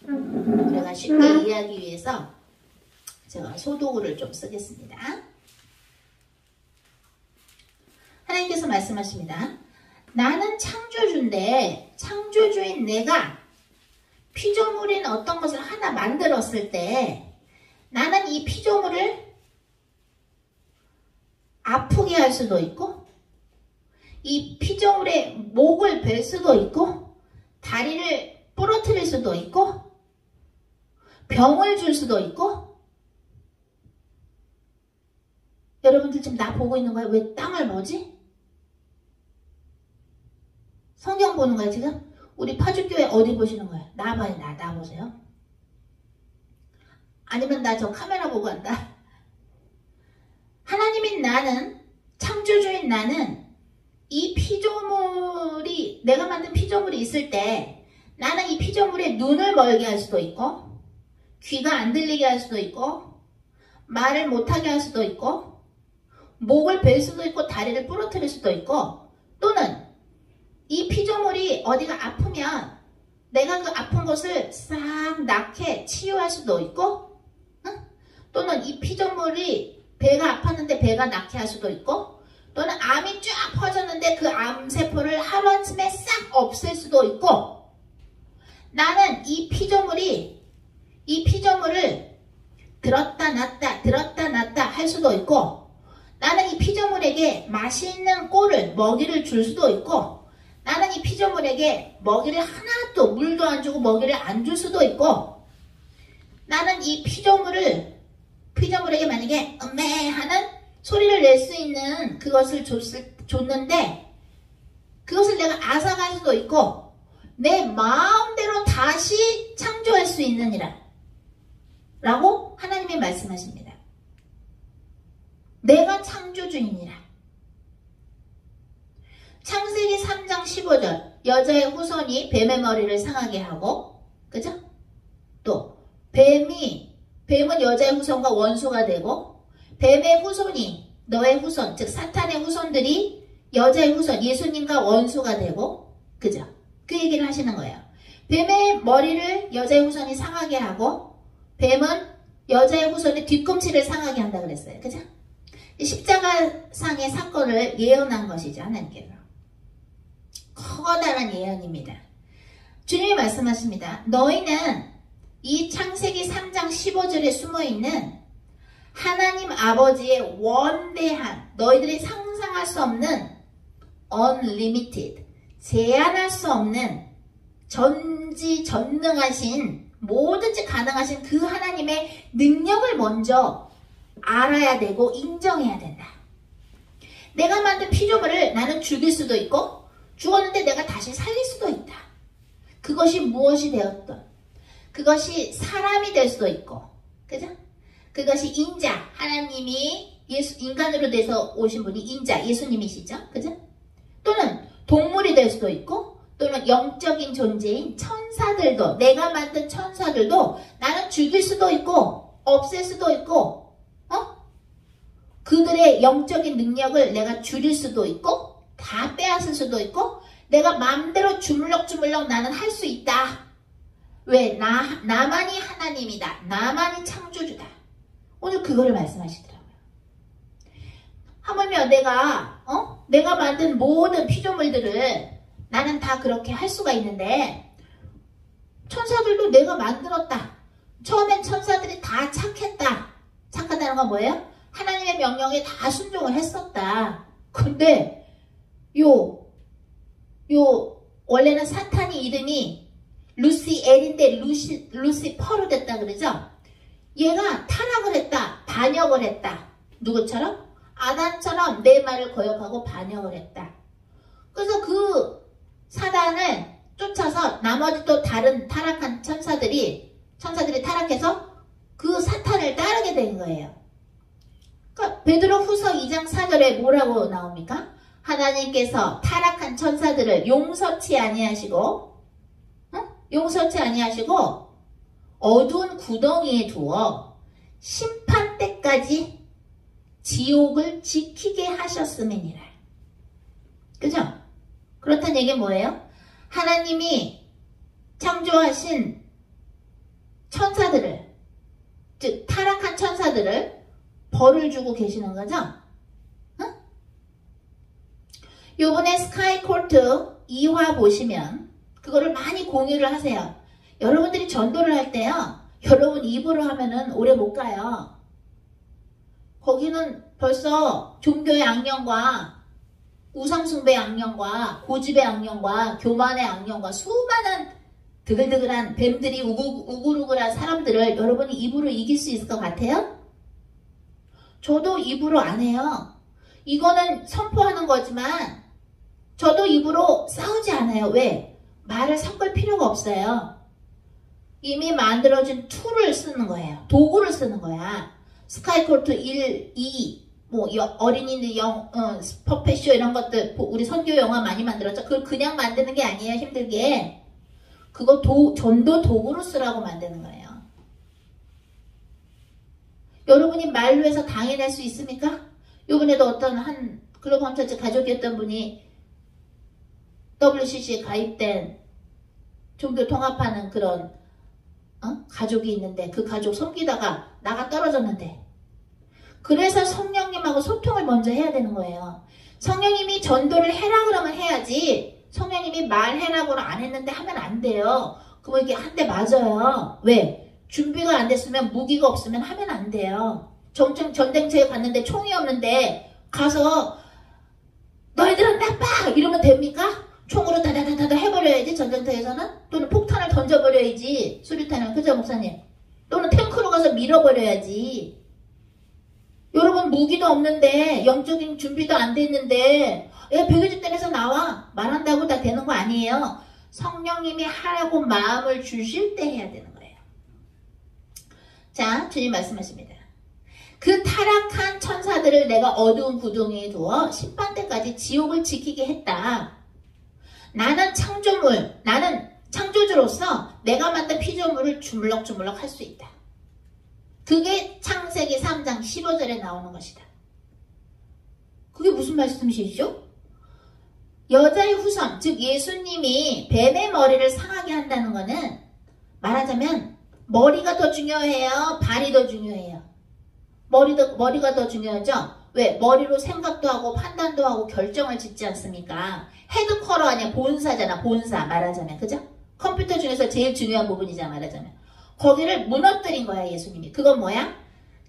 우리가 쉽게 이해하기 위해서 제가 소도구를 좀 쓰겠습니다. 하나님께서 말씀하십니다. 나는 창조주인데 창조주인 내가 피조물인 어떤 것을 하나 만들었을 때 나는 이 피조물을 아프게 할 수도 있고 이 피조물의 목을 벨 수도 있고 다리를 부러뜨릴 수도 있고 병을 줄 수도 있고. 여러분들 지금 나 보고 있는 거야? 왜 땅을 보지? 성경 보는 거야 지금? 우리 파주교회 어디 보시는 거야? 나 봐요. 나 보세요. 아니면 나 저 카메라 보고 한다. 하나님인 나는, 창조주인 나는 이 피조물이, 내가 만든 피조물이 있을 때 나는 이 피조물에 눈을 멀게 할 수도 있고 귀가 안 들리게 할 수도 있고 말을 못하게 할 수도 있고 목을 벨 수도 있고 다리를 부러뜨릴 수도 있고, 또는 이 피조물이 어디가 아프면 내가 그 아픈 것을 싹 낫게 치유할 수도 있고, 응? 또는 이 피조물이 배가 아팠는데 배가 낫게 할 수도 있고, 또는 암이 쫙 퍼졌는데 그 암세포를 하루아침에 싹 없앨 수도 있고, 나는 이 피조물을 들었다 놨다 할 수도 있고, 나는 이 피조물에게 맛있는 꼴을 먹이를 줄 수도 있고, 나는 이 피조물에게 먹이를 하나도 물도 안 주고 먹이를 안 줄 수도 있고, 나는 이 피조물에게 만약에 음메 하는 소리를 낼 수 있는 그것을 줬는데 그것을 내가 앗아갈 수도 있고 내 마음대로 다시 창조할 수 있느니라 라고 하나님이 말씀하십니다. 내가 창조주이니라. 창세기 3장 15절 여자의 후손이 뱀의 머리를 상하게 하고, 그죠? 또 뱀은 여자의 후손과 원수가 되고, 뱀의 후손이 너의 후손, 즉 사탄의 후손들이 여자의 후손 예수님과 원수가 되고, 그죠? 그 얘기를 하시는 거예요. 뱀의 머리를 여자의 후손이 상하게 하고, 뱀은 여자의 후손의 뒤꿈치를 상하게 한다 그랬어요. 그죠? 십자가상의 사건을 예언한 것이죠. 하나님께서. 커다란 예언입니다. 주님이 말씀하십니다. 너희는 이 창세기 3장 15절에 숨어있는 하나님 아버지의 원대한, 너희들이 상상할 수 없는 unlimited, 제한할 수 없는 전지전능하신, 뭐든지 가능하신 그 하나님의 능력을 먼저 알아야 되고 인정해야 된다. 내가 만든 피조물을 나는 죽일 수도 있고 죽었는데 내가 다시 살릴 수도 있다. 그것이 무엇이 되었던, 그것이 사람이 될 수도 있고, 그죠? 그것이 인자, 하나님이 인간으로 돼서 오신 분이 인자, 예수님이시죠? 그죠? 또는 동물이 될 수도 있고, 또는 영적인 존재인 천사들도, 내가 만든 천사들도 나는 죽일 수도 있고 없앨 수도 있고, 그들의 영적인 능력을 내가 줄일 수도 있고 다 빼앗을 수도 있고, 내가 마음대로 주물럭주물럭 나는 할 수 있다. 왜? 나만이 하나님이다. 나만이 창조주다. 오늘 그거를 말씀하시더라고요. 하물며 내가 만든 모든 피조물들을 나는 다 그렇게 할 수가 있는데, 천사들도 내가 만들었다. 처음엔 천사들이 다 착했다. 착하다는 건 뭐예요? 하나님의 명령에 다 순종을 했었다. 근데 원래는 사탄이 이름이 루시엘인데 루시퍼로 됐다 그러죠? 얘가 타락을 했다. 반역을 했다. 누구처럼? 아담처럼 내 말을 거역하고 반역을 했다. 그래서 그 사단을 쫓아서 나머지 또 다른 타락한 천사들이 타락해서 그 사탄을 따르게 된 거예요. 그러니까 베드로 후서 2장 4절에 뭐라고 나옵니까? 하나님께서 타락한 천사들을 용서치 아니하시고 어두운 구덩이에 두어 심판 때까지 지옥을 지키게 하셨음이니라. 그죠? 그렇다는 얘기는 뭐예요? 하나님이 창조하신 천사들을, 즉 타락한 천사들을 벌을 주고 계시는 거죠? 요번에 스카이코트 2화 보시면 그거를 많이 공유를 하세요. 여러분들이 전도를 할 때요, 여러분 입으로 하면은 오래 못 가요. 거기는 벌써 종교의 악령과 우상숭배의 악령과 고집의 악령과 교만의 악령과 수많은 드글드글한 뱀들이 우글우글한 사람들을 여러분이 입으로 이길 수 있을 것 같아요? 저도 입으로 안 해요. 이거는 선포하는 거지만 저도 입으로 싸우지 않아요. 왜? 말을 섞을 필요가 없어요. 이미 만들어진 툴을 쓰는 거예요. 도구를 쓰는 거야. 스카이코트 1, 2, 어린이들 퍼펫쇼 이런 것들, 우리 선교 영화 많이 만들었죠. 그걸 그냥 만드는 게 아니에요. 힘들게. 그거 전도 도구로 쓰라고 만드는 거예요. 여러분이 말로 해서 당해낼 수 있습니까? 요번에도 어떤 한 글로벌 홈처치 가족이었던 분이 WCC에 가입된 종교 통합하는 그런 가족이 있는데, 그 가족 섬기다가 나가 떨어졌는데, 그래서 성령님하고 소통을 먼저 해야 되는 거예요. 성령님이 전도를 해라 그러면 해야지, 성령님이 말해라고는 안 했는데 하면 안 돼요. 그럼 이게 한 대 맞아요. 왜? 준비가 안 됐으면 무기가 없으면 하면 안 돼요. 전쟁터에 갔는데 총이 없는데 가서 너희들은 나빠! 이러면 됩니까? 총으로 다다다다 해버려야지 전쟁터에서는. 또는 폭탄을 던져버려야지 수류탄을. 그죠 목사님? 또는 탱크로 가서 밀어버려야지. 여러분 무기도 없는데 영적인 준비도 안 됐는데 백의집단에서 나와 말한다고 다 되는 거 아니에요. 성령님이 하라고 마음을 주실 때 해야 되는 거예요. 자, 주님 말씀하십니다. 그 타락한 천사들을 내가 어두운 구덩이에 두어 심판 때까지 지옥을 지키게 했다. 나는 창조물, 나는 창조주로서 내가 만든 피조물을 주물럭주물럭 할 수 있다. 그게 창세기 3장 15절에 나오는 것이다. 그게 무슨 말씀이시죠? 여자의 후손, 즉 예수님이 뱀의 머리를 상하게 한다는 것은 말하자면 머리가 더 중요해요? 발이 더 중요해요? 머리가 더 중요하죠? 왜? 머리로 생각도 하고 판단도 하고 결정을 짓지 않습니까? 헤드쿼터 아니야? 본사잖아. 본사 말하자면. 그죠? 컴퓨터 중에서 제일 중요한 부분이잖아. 말하자면. 거기를 무너뜨린 거야 예수님이. 그건 뭐야?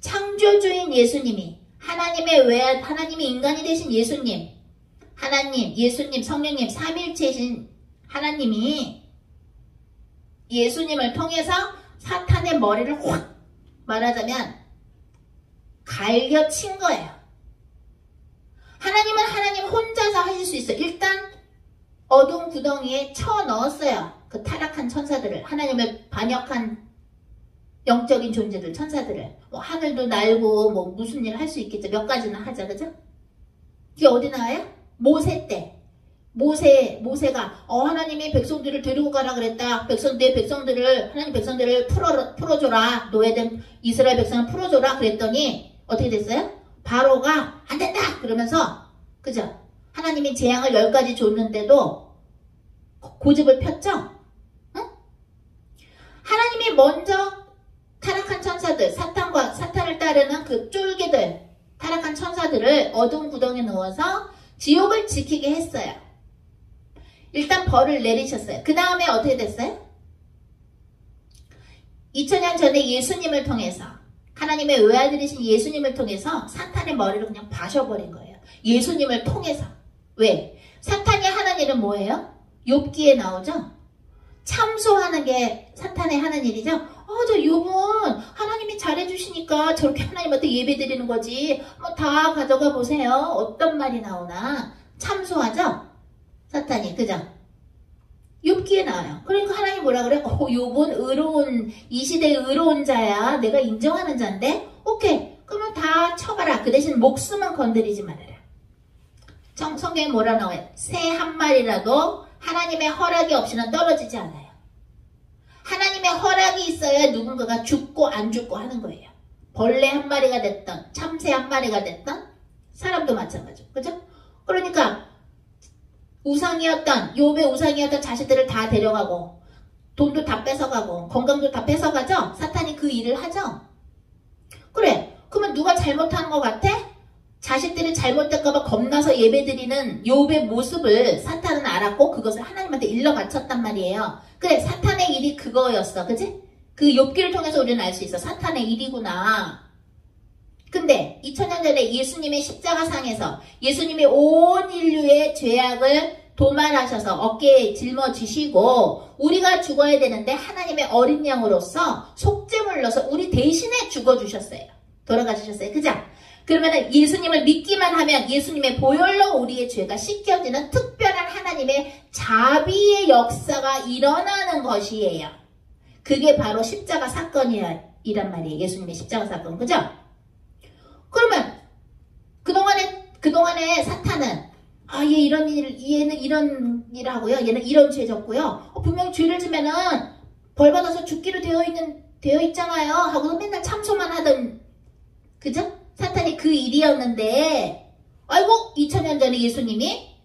창조주인 예수님이 하나님이 인간이 되신 예수님, 하나님, 예수님, 성령님 삼일체이신 하나님이 예수님을 통해서 사탄의 머리를 확 말하자면 갈겨친 거예요. 하나님은 하나님 혼자서 하실 수 있어요. 일단 어두운 구덩이에 쳐 넣었어요. 그 타락한 천사들을, 하나님을 반역한 영적인 존재들, 천사들을. 뭐 하늘도 날고 뭐 무슨 일 할 수 있겠죠. 몇 가지나 하자, 그죠? 그게 어디 나와요? 모세 때. 모세가 하나님이 백성들을 데리고 가라 그랬다. 하나님 백성들을 풀어줘라. 노예된 이스라엘 백성을 풀어줘라 그랬더니 어떻게 됐어요? 바로가 안 된다 그러면서, 그죠? 하나님이 재앙을 10가지 줬는데도 고집을 폈죠? 응? 하나님이 먼저 타락한 천사들, 사탄을 따르는 그 쫄개들, 타락한 천사들을 어두운 구덩이에 넣어서 지옥을 지키게 했어요. 일단 벌을 내리셨어요. 그 다음에 어떻게 됐어요? 2000년 전에 예수님을 통해서, 하나님의 외아들이신 예수님을 통해서 사탄의 머리를 그냥 바셔버린 거예요. 예수님을 통해서. 왜? 사탄이 하는 일은 뭐예요? 욥기에 나오죠? 참소하는 게 사탄의 하는 일이죠? 저 욥은 하나님이 잘해주시니까 저렇게 하나님한테 예배 드리는 거지. 뭐 다 가져가 보세요. 어떤 말이 나오나. 참소하죠? 사탄이. 그죠? 욥기에 나와요. 그러니까 하나님 뭐라 그래? 욥은 이 시대의 의로운 자야. 내가 인정하는 자인데? 오케이. 그러면 다 쳐봐라. 그 대신 목숨은 건드리지 말아라. 성경에 뭐라 나와요? 새 한 마리라도 하나님의 허락이 없이는 떨어지지 않아요. 하나님의 허락이 있어야 누군가가 죽고 안 죽고 하는 거예요. 벌레 한 마리가 됐던, 참새 한 마리가 됐던, 사람도 마찬가지고. 그죠? 그러니까 욥의 우상이었던 자식들을 다 데려가고, 돈도 다 뺏어가고, 건강도 다 뺏어가죠? 사탄이 그 일을 하죠? 그래. 그러면 누가 잘못하는 것 같아? 자식들이 잘못될까봐 겁나서 예배드리는 욥의 모습을 사탄은 알았고 그것을 하나님한테 일러 바쳤단 말이에요. 그래, 사탄의 일이 그거였어. 그치? 그 욥기를 통해서 우리는 알 수 있어. 사탄의 일이구나. 근데 2000년 전에 예수님의 십자가상에서 예수님이 온 인류의 죄악을 도말하셔서 어깨에 짊어지시고 우리가 죽어야 되는데 하나님의 어린 양으로서 속죄물로서 우리 대신에 죽어주셨어요. 돌아가주셨어요. 그죠? 그러면 예수님을 믿기만 하면 예수님의 보혈로 우리의 죄가 씻겨지는 특별한 하나님의 자비의 역사가 일어나는 것이에요. 그게 바로 십자가 사건이란 말이에요. 예수님의 십자가 사건. 그죠? 그러면 그동안에 사탄은 얘는 이런 일 하고요. 얘는 이런 죄 졌고요. 분명히 죄를 지면은 벌 받아서 죽기로 되어 있잖아요. 하고서 맨날 참소만 하던, 그죠? 사탄이 그 일이었는데, 아이고 2000년 전에 예수님이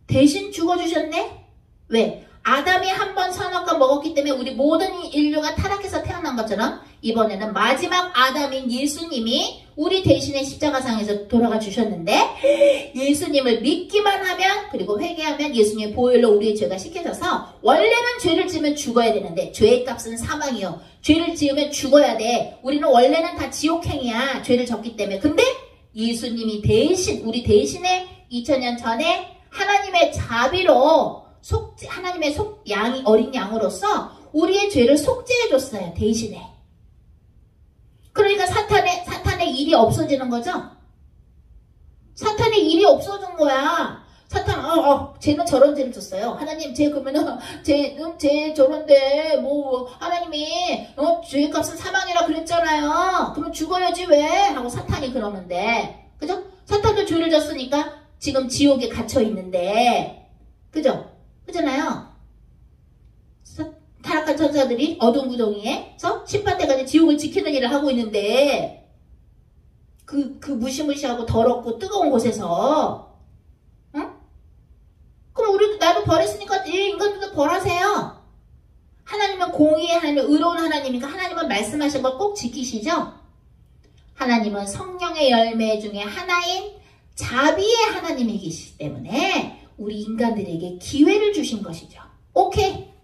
대신 죽어주셨네? 왜? 아담이 한 번 선악과 먹었기 때문에 우리 모든 인류가 타락해서 태어난 것처럼 이번에는 마지막 아담인 예수님이 우리 대신에 십자가상에서 돌아가 주셨는데 예수님을 믿기만 하면 그리고 회개하면 예수님의 보혈로 우리의 죄가 씻겨져서 원래는 죄를 지으면 죽어야 되는데 죄의 값은 사망이요. 죄를 지으면 죽어야 돼. 우리는 원래는 다 지옥행이야. 죄를 졌기 때문에. 근데 예수님이 대신 우리 대신에 2000년 전에 하나님의 자비로 하나님의 양이 어린 양으로서 우리의 죄를 속죄해줬어요. 대신에. 그러니까 사탄의 일이 없어지는 거죠. 사탄의 일이 없어진 거야. 사탄, 쟤는 저런 죄를 졌어요. 하나님, 쟤 그러면은, 쟤 저런데, 하나님이, 죄값은 사망이라 그랬잖아요. 그럼 죽어야지, 왜? 하고 사탄이 그러는데, 그죠? 사탄도 죄를 졌으니까 지금 지옥에 갇혀 있는데, 그죠? 그잖아요. 타락한 천사들이 어두운 구덩이에서 심판때까지 지옥을 지키는 일을 하고 있는데, 그 무시무시하고 더럽고 뜨거운 곳에서, 응? 그럼 우리도 나도 벌했으니까 인간들도 벌하세요. 하나님은 공의의 하나님, 의로운 하나님이니까 하나님은 말씀하신 걸 꼭 지키시죠? 하나님은 성령의 열매 중에 하나인 자비의 하나님이시기 때문에 우리 인간들에게 기회를 주신 것이죠. 오케이.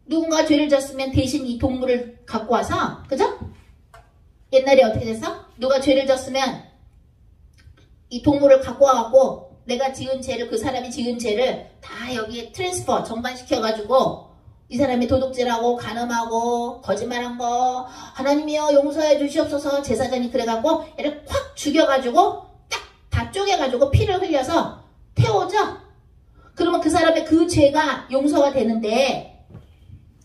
누군가 죄를 졌으면 대신 이 동물을 갖고 와서, 그죠? 옛날에 어떻게 됐어? 누가 죄를 졌으면 이 동물을 갖고 와갖고 내가 지은 죄를, 그 사람이 지은 죄를 다 여기에 트랜스퍼, 전반시켜가지고 이 사람이 도둑질하고 간음하고 거짓말한 거 하나님이여 용서해 주시옵소서 제사장이 그래갖고 얘를 콱 죽여가지고 딱 다 쪼개가지고 피를 흘려서 태우죠? 그러면 그 사람의 그 죄가 용서가 되는데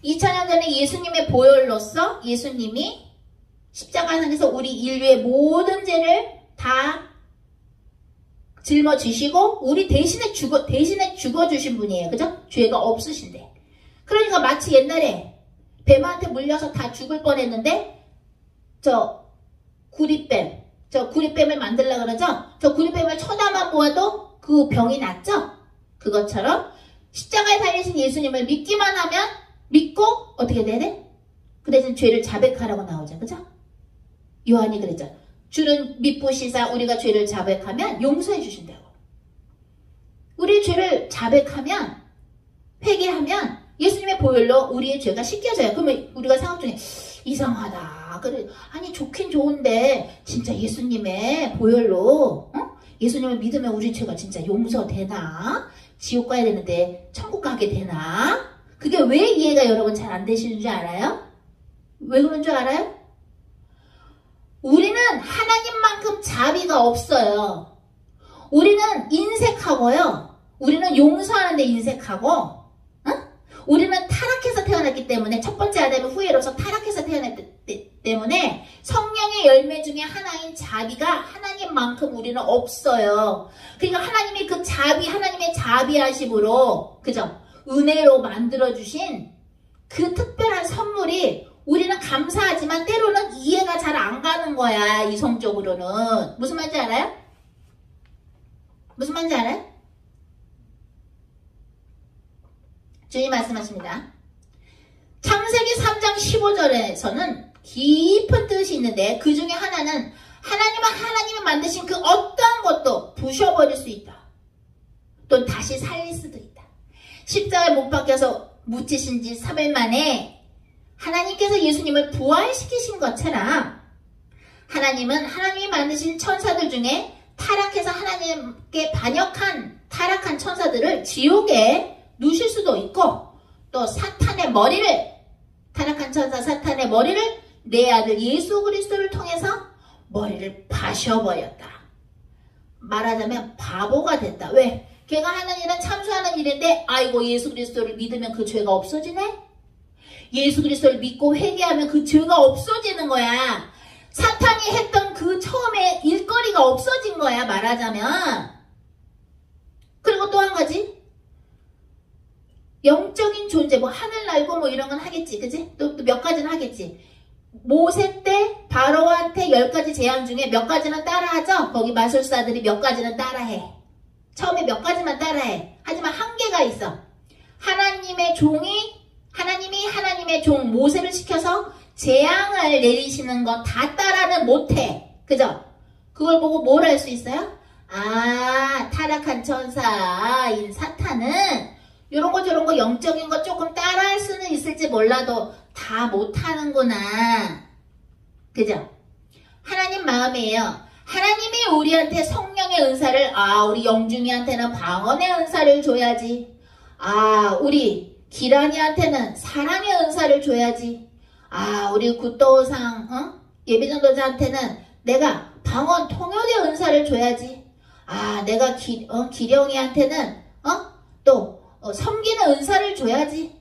2000년 전에 예수님의 보혈로서 예수님이 십자가상에서 우리 인류의 모든 죄를 다 짊어지시고 우리 대신에 죽어주신 분이에요. 그죠? 죄가 없으신데. 그러니까 마치 옛날에 뱀한테 물려서 다 죽을 뻔했는데 구리뱀을 만들려고 그러죠? 저 구리뱀을 쳐다만 보아도 그 병이 낫죠? 그것처럼 십자가에 달리신 예수님을 믿기만 하면 믿고 어떻게 돼야 돼? 그 대신 죄를 자백하라고 나오죠. 그죠? 요한이 그랬죠. 주는 미쁘시사 우리가 죄를 자백하면 용서해 주신다고. 우리 죄를 자백하면 회개하면 예수님의 보혈로 우리의 죄가 씻겨져요. 그러면 우리가 생각 중에 이상하다. 그래, 아니 좋긴 좋은데 진짜 예수님의 보혈로 예수님을 믿으면 우리 죄가 진짜 용서되나? 지옥 가야 되는데 천국 가게 되나? 그게 왜 이해가 여러분 잘 안 되시는 줄 알아요? 왜 그런 줄 알아요? 우리는 하나님만큼 자비가 없어요. 우리는 인색하고요. 우리는 용서하는 데 인색하고 우리는 타락해서 태어났기 때문에 첫 번째 아담의 후예로서 타락해서 태어났기 때문에 성령의 열매 중에 하나인 자비가 하나님만큼 우리는 없어요. 그러니까 하나님이 그 자비, 하나님의 자비하심으로 그죠? 은혜로 만들어주신 그 특별한 선물이 우리는 감사하지만 때로는 이해가 잘 안 가는 거야. 이성적으로는. 무슨 말인지 알아요? 무슨 말인지 알아요? 주님 말씀하십니다. 창세기 3장 15절에서는 깊은 뜻이 있는데 그 중에 하나는 하나님이 만드신 그 어떠한 것도 부셔버릴 수 있다. 또 다시 살릴 수도 있다. 십자가에 못 박혀서 묻히신 지 3일 만에 하나님께서 예수님을 부활시키신 것처럼 하나님은 하나님이 만드신 천사들 중에 타락해서 하나님께 반역한 타락한 천사들을 지옥에 누실 수도 있고 또 사탄의 머리를 타락한 천사 사탄의 머리를 내 아들 예수 그리스도를 통해서 머리를 파셔버렸다. 말하자면 바보가 됐다. 왜? 걔가 하는 일은 참수하는 일인데 아이고 예수 그리스도를 믿으면 그 죄가 없어지네? 예수 그리스도를 믿고 회개하면 그 죄가 없어지는 거야. 사탄이 했던 그 처음에 일거리가 없어진 거야. 말하자면. 그리고 또 한 가지 영적인 존재, 하늘 날고 이런 건 하겠지, 그지? 또 몇 가지는 하겠지. 모세 때 바로한테 10가지 재앙 중에 몇 가지는 따라하죠? 거기 마술사들이 몇 가지는 따라해. 처음에 몇 가지만 따라해. 하지만 한계가 있어. 하나님이 하나님의 종 모세를 시켜서 재앙을 내리시는 거 다 따라는 못해. 그죠? 그걸 보고 뭘 할 수 있어요? 아, 타락한 천사인 사탄은 요런 거 저런 거 영적인 거 조금 따라할 수는 있을지 몰라도 다 못하는구나. 그죠? 하나님 마음이에요. 하나님이 우리한테 성령의 은사를, 우리 영중이한테는 방언의 은사를 줘야지. 우리 기란이한테는 사랑의 은사를 줘야지. 우리 굿도우상 예비전도자한테는 내가 방언 통역의 은사를 줘야지. 내가 기령이한테는 또 섬기는 은사를 줘야지.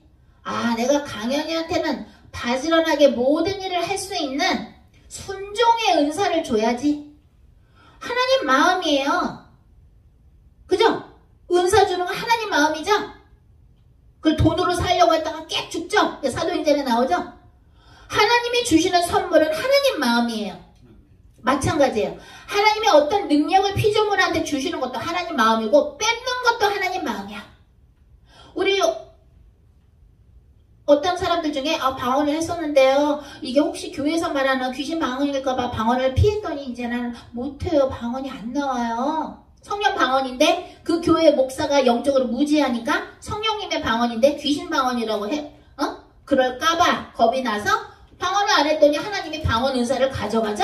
내가 강연이한테는 바지런하게 모든 일을 할 수 있는 순종의 은사를 줘야지. 하나님 마음이에요. 그죠? 은사 주는 건 하나님 마음이죠? 그걸 돈으로 살려고 했다가 깨 죽죠? 사도행전에 나오죠? 하나님이 주시는 선물은 하나님 마음이에요. 마찬가지예요. 하나님이 어떤 능력을 피조물한테 주시는 것도 하나님 마음이고 뺏는 것도 하나님 마음이야. 우리 어떤 사람들 중에 방언을 했었는데요. 이게 혹시 교회에서 말하는 귀신 방언일까봐 방언을 피했더니 이제 나는 못해요. 방언이 안 나와요. 성령 방언인데 그 교회 목사가 영적으로 무지하니까 성령님의 방언인데 귀신 방언이라고 해. 그럴까봐 겁이 나서 방언을 안 했더니 하나님이 방언 은사를 가져가죠.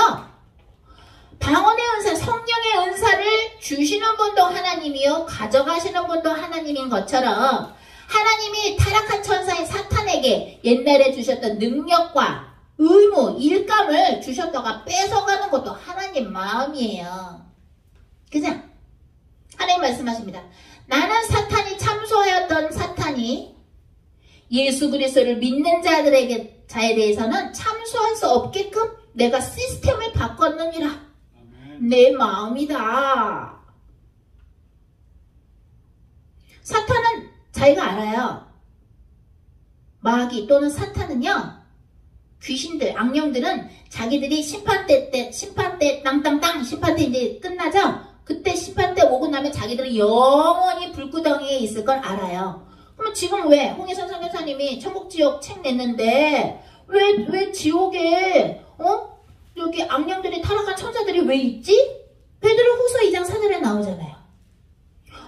방언의 은사, 성령의 은사를 주시는 분도 하나님이요 가져가시는 분도 하나님인 것처럼 하나님이 타락한 천사인 사탄에게 옛날에 주셨던 능력과 의무, 일감을 주셨다가 뺏어가는 것도 하나님 마음이에요. 그죠? 하나님 말씀하십니다. 나는 사탄이 참소하였던 사탄이 예수 그리스도를 믿는 자에 대해서는 참소할 수 없게끔 내가 시스템을 바꿨느니라. 내 마음이다. 사탄은 자기가 알아요. 마귀 또는 사탄은요, 귀신들, 악령들은 자기들이 심판대 땅땅땅 심판대 이제 끝나죠? 그때 심판대 오고 나면 자기들은 영원히 불구덩이에 있을 걸 알아요. 그럼 지금 왜 홍혜선 선교사님이 천국지옥 책 냈는데 왜 지옥에 여기 악령들이 타락한 천사들이 왜 있지? 베드로후서 2장 4절에 나오잖아요.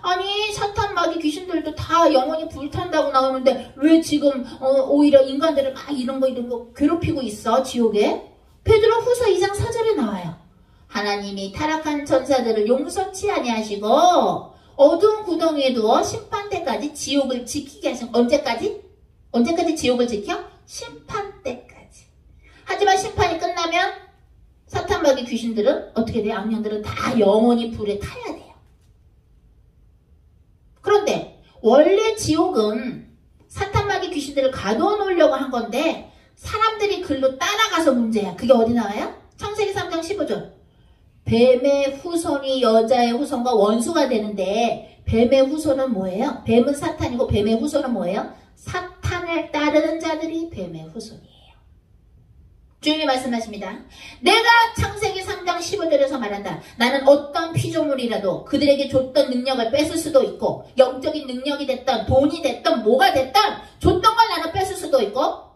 아니 사탄 마귀 귀신들도 다 영원히 불탄다고 나오는데 왜 지금 오히려 인간들을 막 이런 거 괴롭히고 있어 지옥에? 베드로후서 2장 4절에 나와요. 하나님이 타락한 천사들을 용서치 아니하시고 어두운 구덩이에 두어 심판 때까지 지옥을 지키게 하신. 언제까지? 언제까지 지옥을 지켜? 심판 때까지. 하지만 심판이 끝나면 사탄 마귀 귀신들은 어떻게 돼요? 악령들은 다 영원히 불에 타야 돼요. 그런데 원래 지옥은 사탄 마귀 귀신들을 가둬 놓으려고 한 건데 사람들이 글로 따라가서 문제야. 그게 어디 나와요? 창세기 3장 15절. 뱀의 후손이 여자의 후손과 원수가 되는데 뱀의 후손은 뭐예요? 뱀은 사탄이고 뱀의 후손은 뭐예요? 사탄을 따르는 자들이 뱀의 후손이에요. 주님이 말씀하십니다. 내가 창세기 3장 15절에서 말한다. 나는 어떤 피조물이라도 그들에게 줬던 능력을 뺏을 수도 있고 영적인 능력이 됐던 돈이 됐던 뭐가 됐던 줬던 걸 나는 뺏을 수도 있고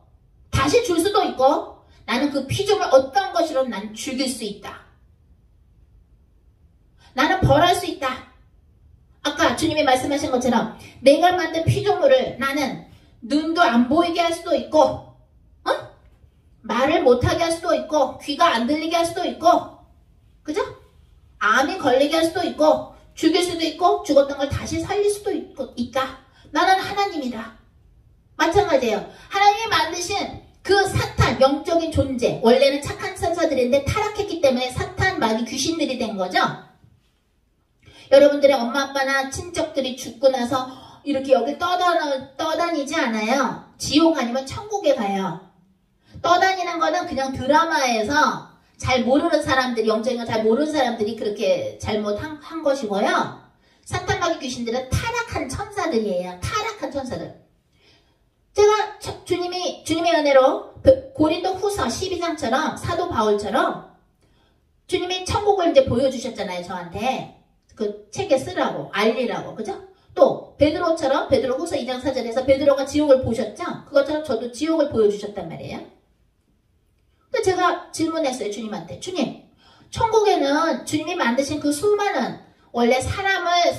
다시 줄 수도 있고 나는 그 피조물 어떤 것이라도 난 죽일 수 있다. 나는 벌할 수 있다. 아까 주님이 말씀하신 것처럼 내가 만든 피조물을 나는 눈도 안 보이게 할 수도 있고 말을 못하게 할 수도 있고 귀가 안 들리게 할 수도 있고 그죠? 암이 걸리게 할 수도 있고 죽일 수도 있고 죽었던 걸 다시 살릴 수도 있다. 나는 하나님이다. 마찬가지예요. 하나님이 만드신 그 사탄, 영적인 존재 원래는 착한 천사들인데 타락했기 때문에 사탄, 마귀, 귀신들이 된 거죠. 여러분들의 엄마 아빠나 친척들이 죽고 나서 이렇게 여기 떠다니지 않아요. 지옥 아니면 천국에 가요. 떠다니는 거는 그냥 드라마에서 잘 모르는 사람들이, 영적인 거 잘 모르는 사람들이 그렇게 잘못한 것이고요. 사탄 마귀 귀신들은 타락한 천사들이에요. 타락한 천사들. 제가 주님의 은혜로 고린도 후서 12장처럼 사도 바울처럼 주님이 천국을 이제 보여주셨잖아요. 저한테. 그 책에 쓰라고, 알리라고, 그죠? 또 베드로처럼 베드로후서 2장 4절에서 베드로가 지옥을 보셨죠? 그것처럼 저도 지옥을 보여주셨단 말이에요. 근데 제가 질문했어요. 주님한테. 주님, 천국에는 주님이 만드신 그 수많은 원래 사람을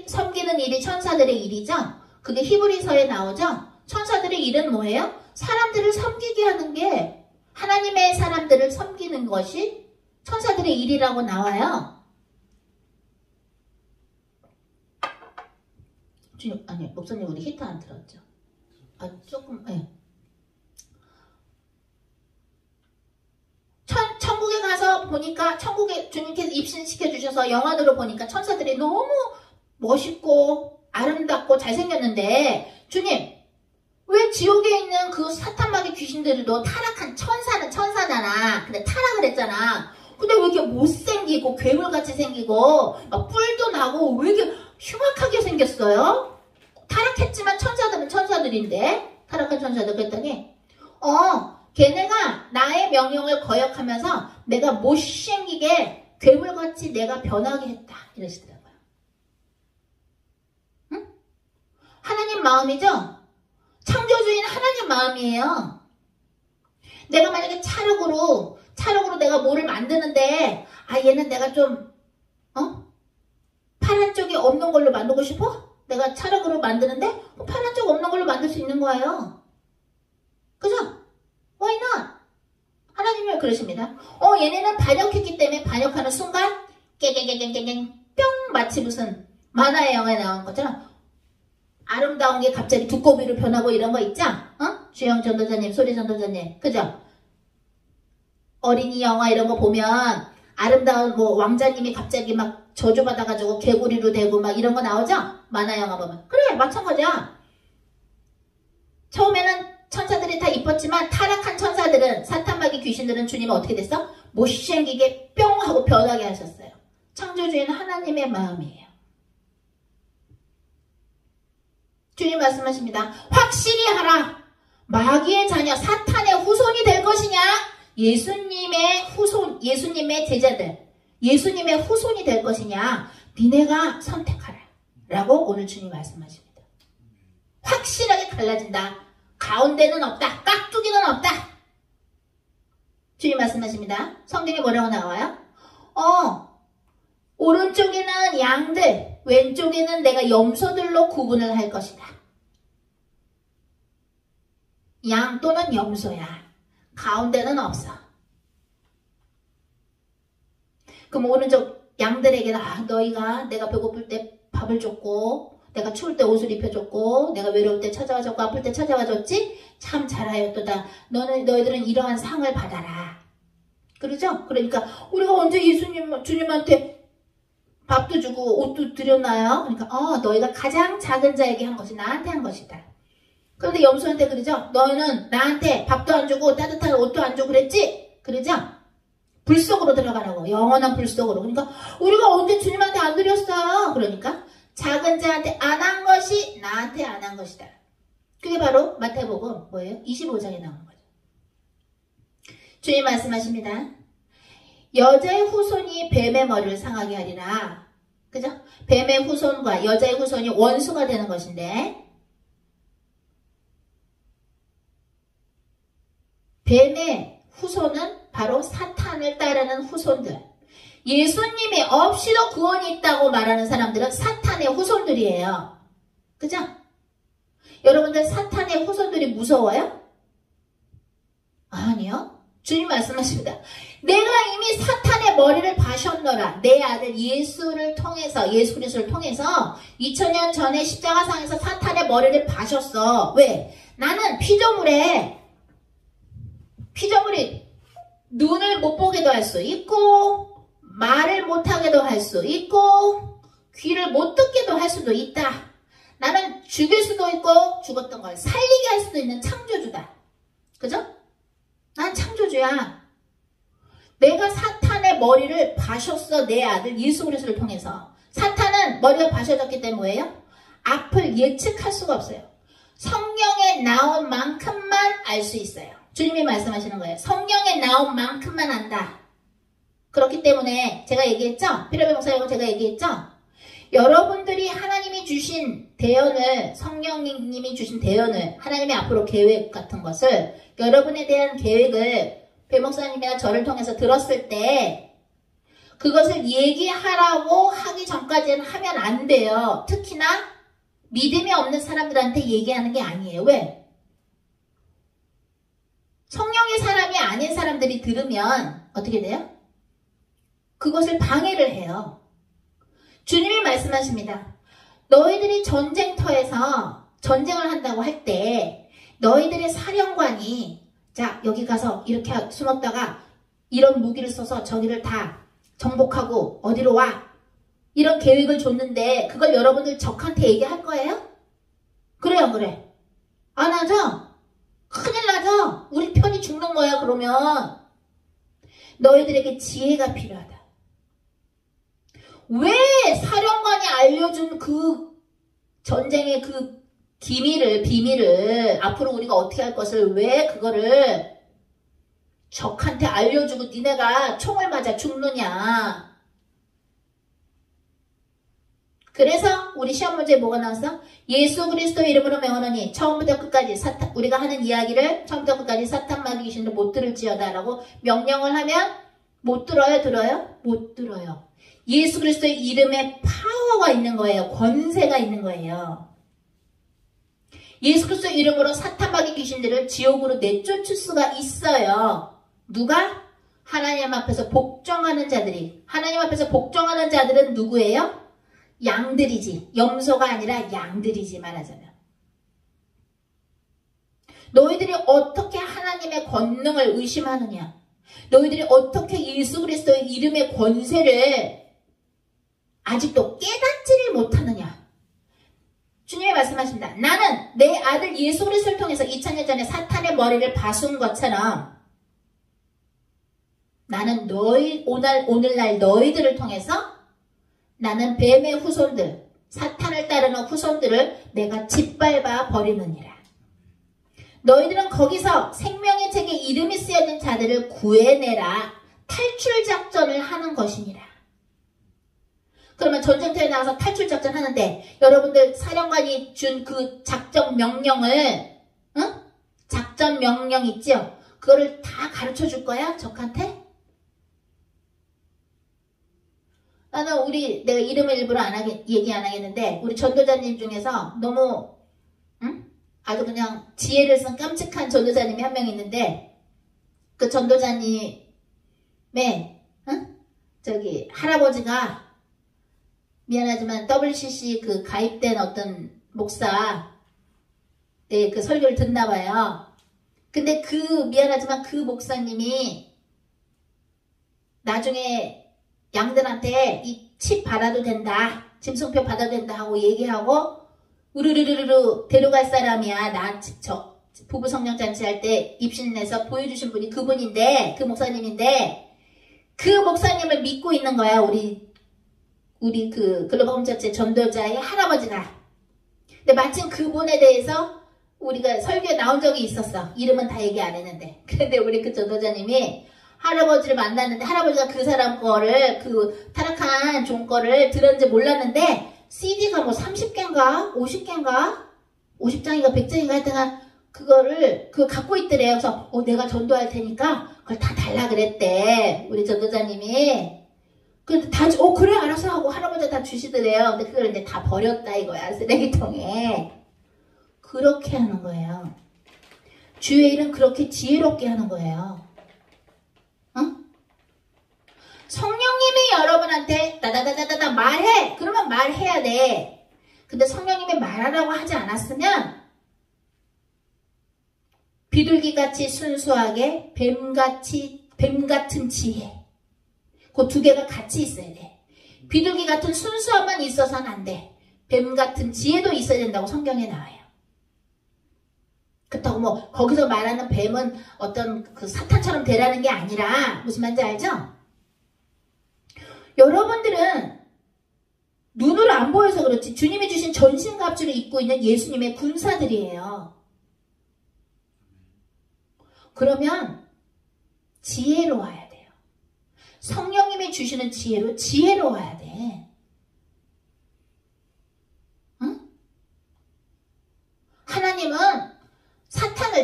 섬기는 일이 천사들의 일이죠? 그게 히브리서에 나오죠? 천사들의 일은 뭐예요? 사람들을 섬기게 하는 게 하나님의 사람들을 섬기는 것이 천사들의 일이라고 나와요. 주님, 아니, 목사님 우리 히터 안 틀었죠? 아, 조금, 예. 천국에 가서 보니까 천국에 주님께서 입신시켜 주셔서 영안으로 보니까 천사들이 너무 멋있고 아름답고 잘생겼는데 주님 왜 지옥에 있는 그 사탄마귀 귀신들도 타락한 천사는 천사잖아. 근데 타락을 했잖아. 근데 왜 이렇게 못생기고 괴물같이 생기고 막 뿔도 나고 왜 이렇게 흉악하게 생겼어요? 타락했지만 천사들은 천사들인데 타락한 천사들 그랬더니 걔네가 나의 명령을 거역하면서 내가 못생기게 괴물같이 내가 변하게 했다. 이러시더라고요. 응? 하나님 마음이죠? 창조주인 하나님 마음이에요. 내가 만약에 찰흙으로 내가 뭐를 만드는데 얘는 내가 좀 파란 쪽이 없는 걸로 만들고 싶어? 내가 찰흙으로 만드는데 파란 쪽 없는 걸로 만들 수 있는 거예요. 그죠? Why not? 하나님이 그러십니다. 얘네는 반역했기 때문에 반역하는 순간 깨갱갱갱갱 뿅 마치 무슨 만화의 영화에 나온 것처럼 아름다운 게 갑자기 두꺼비로 변하고 이런 거 있죠? 주영 전도사님, 소리 전도사님, 그죠? 어린이 영화 이런 거 보면 아름다운 뭐 왕자님이 갑자기 막 저주받아가지고 개구리로 되고 막 이런 거 나오죠? 만화 영화 보면. 그래, 마찬가지야. 처음에는 천사들이 다 이뻤지만 타락한 천사들은 사탄마귀 귀신들은 주님은 어떻게 됐어? 못생기게 뿅 하고 변하게 하셨어요. 창조주인 하나님의 마음이에요. 주님 말씀하십니다. 확실히 하라. 마귀의 자녀 사탄의 후손이 될 것이냐? 예수님의 후손, 예수님의 제자들, 예수님의 후손이 될 것이냐? 니네가 선택하라. 라고 오늘 주님 말씀하십니다. 확실하게 갈라진다. 가운데는 없다. 깍두기는 없다. 주님 말씀하십니다. 성경에 뭐라고 나와요? 오른쪽에는 양들, 왼쪽에는 내가 염소들로 구분을 할 것이다. 양 또는 염소야. 가운데는 없어. 그럼 오른쪽 양들에게는 너희가 내가 배고플 때 밥을 줬고 내가 추울 때 옷을 입혀줬고 내가 외로울 때 찾아와줬고 아플 때 찾아와줬지? 참 잘하였도다. 너희들은 이러한 상을 받아라. 그러죠? 그러니까 우리가 언제 주님한테 밥도 주고 옷도 드렸나요? 그러니까 너희가 가장 작은 자에게 한 것이 나한테 한 것이다. 그런데 염소한테 그러죠? 너희는 나한테 밥도 안 주고 따뜻한 옷도 안 주고 그랬지? 그러죠? 불 속으로 들어가라고. 영원한 불 속으로. 그러니까 우리가 언제 주님한테 안 드렸어요? 그러니까 작은 자한테 안 한 것이 나한테 안 한 것이다. 그게 바로 마태복음 뭐예요? 25장에 나오는 거죠. 주님 말씀하십니다. 여자의 후손이 뱀의 머리를 상하게 하리라. 그죠? 뱀의 후손과 여자의 후손이 원수가 되는 것인데 뱀의 후손은 바로 사탄을 따르는 후손들. 예수님이 없이도 구원이 있다고 말하는 사람들은 사탄의 후손들이에요. 그죠? 여러분들 사탄의 후손들이 무서워요? 아니요. 주님 말씀하십니다. 내가 이미 사탄의 머리를 파셨노라. 내 아들 예수를 통해서, 예수 그리스도를 통해서 2000년 전에 십자가상에서 사탄의 머리를 파셨어. 왜? 나는 피조물이 눈을 못 보게도 할 수 있고 말을 못하게도 할 수 있고 귀를 못 듣게도 할 수도 있다. 나는 죽일 수도 있고 죽었던 걸 살리게 할 수도 있는 창조주다. 그죠? 난 창조주야. 내가 사탄의 머리를 파셨어. 내 아들 예수 그리스도를 통해서. 사탄은 머리가 파셔졌기 때문에 뭐예요? 앞을 예측할 수가 없어요. 성경에 나온 만큼만 알 수 있어요. 주님이 말씀하시는 거예요. 성경에 나온 만큼만 안다. 그렇기 때문에 제가 얘기했죠? 피라베 목사님하고 제가 얘기했죠? 여러분들이 하나님이 주신 대언을, 성령님이 주신 대언을, 하나님의 앞으로 계획 같은 것을, 여러분에 대한 계획을 배 목사님이나 저를 통해서 들었을 때 그것을 얘기하라고 하기 전까지는 하면 안 돼요. 특히나 믿음이 없는 사람들한테 얘기하는 게 아니에요. 왜? 성령의 사람이 아닌 사람들이 들으면 어떻게 돼요? 그것을 방해를 해요. 주님이 말씀하십니다. 너희들이 전쟁터에서 전쟁을 한다고 할 때 너희들의 사령관이 자 여기 가서 이렇게 숨었다가 이런 무기를 써서 저기를 다 정복하고 어디로 와 이런 계획을 줬는데 그걸 여러분들 적한테 얘기할 거예요? 그래요 안 그래? 안 하죠? 큰일 나죠? 우리 편이 죽는 거야. 그러면 너희들에게 지혜가 필요하다. 왜 사령관이 알려준 그 전쟁의 그 비밀을 앞으로 우리가 어떻게 할 것을 왜 그거를 적한테 알려주고 니네가 총을 맞아 죽느냐. 그래서 우리 시험 문제에 뭐가 나왔어? 예수 그리스도의 이름으로 명하노니 처음부터 끝까지 우리가 하는 이야기를 처음부터 끝까지 사탄 마귀 귀신도 못 들을지어다 라고 명령을 하면 못 들어요? 들어요? 못 들어요. 예수 그리스도의 이름에 파워가 있는 거예요. 권세가 있는 거예요. 예수 그리스도 이름으로 사탄 마귀 귀신들을 지옥으로 내쫓을 수가 있어요. 누가? 하나님 앞에서 복종하는 자들이. 하나님 앞에서 복종하는 자들은 누구예요? 양들이지. 염소가 아니라 양들이지 말하자면. 너희들이 어떻게 하나님의 권능을 의심하느냐? 너희들이 어떻게 예수 그리스도의 이름의 권세를 아직도 깨닫지를 못하느냐? 주님이 말씀하십니다. 나는 내 아들 예수 그리스도를 통해서 2000년 전에 사탄의 머리를 바순 것처럼 나는 오늘날 너희들을 통해서 나는 뱀의 후손들, 사탄을 따르는 후손들을 내가 짓밟아 버리느니라. 너희들은 거기서 생명의 책에 이름이 쓰여진 자들을 구해내라. 탈출 작전을 하는 것이니라. 그러면 전쟁터에 나가서 탈출 작전 하는데 여러분들 사령관이 준 그 작전 명령을 작전 명령 있죠? 그거를 다 가르쳐 줄 거야? 적한테? 나는 내가 이름을 일부러 얘기 안 하겠는데 우리 전도자님 중에서 너무 아주 그냥 지혜를 쓴 깜찍한 전도자님이 한 명 있는데 그 전도자님의 저기 할아버지가 미안하지만 WCC 그 가입된 어떤 목사 그 설교를 듣나 봐요. 근데 미안하지만 그 목사님이 나중에 양들한테 이 칩 받아도 된다. 짐승표 받아도 된다 하고 얘기하고 우르르르르 데려갈 사람이야. 저 부부 성령잔치 할 때 입신내서 보여주신 분이 그분인데 그 목사님인데 그 목사님을 믿고 있는 거야. 우리 그 글로벌 홈처치 전도자의 할아버지가. 근데 마침 그분에 대해서 우리가 설교에 나온 적이 있었어. 이름은 다 얘기 안 했는데. 근데 우리 그 전도자님이 할아버지를 만났는데 할아버지가 그 사람 거를 그 타락한 종 거를 들었는지 몰랐는데 CD가 뭐 30개인가 50개인가 50장인가 100장인가 하여튼 그거 갖고 있더래요. 그래서 내가 전도할 테니까 그걸 다 달라 그랬대. 우리 전도자님이. 근데 그래 알았어 하고 할아버지가 다 주시더래요. 근데 그걸 이제 다 버렸다 이거야. 쓰레기통에. 그렇게 하는 거예요. 주의 일은 그렇게 지혜롭게 하는 거예요. 성령님이 여러분한테 다다다다다 말해. 그러면 말해야 돼. 근데 성령님이 말하라고 하지 않았으면 비둘기같이 순수하게 뱀 같은 지혜. 그 두 개가 같이 있어야 돼. 비둘기 같은 순수함만 있어서는 안 돼. 뱀 같은 지혜도 있어야 된다고 성경에 나와요. 그렇다고 뭐 거기서 말하는 뱀은 어떤 그 사탄처럼 되라는 게 아니라 무슨 말인지 알죠? 여러분들은 눈으로 안 보여서 그렇지 주님이 주신 전신갑주를 입고 있는 예수님의 군사들이에요. 그러면 지혜로워야 돼요. 성령님이 주시는 지혜로 지혜로워야 돼.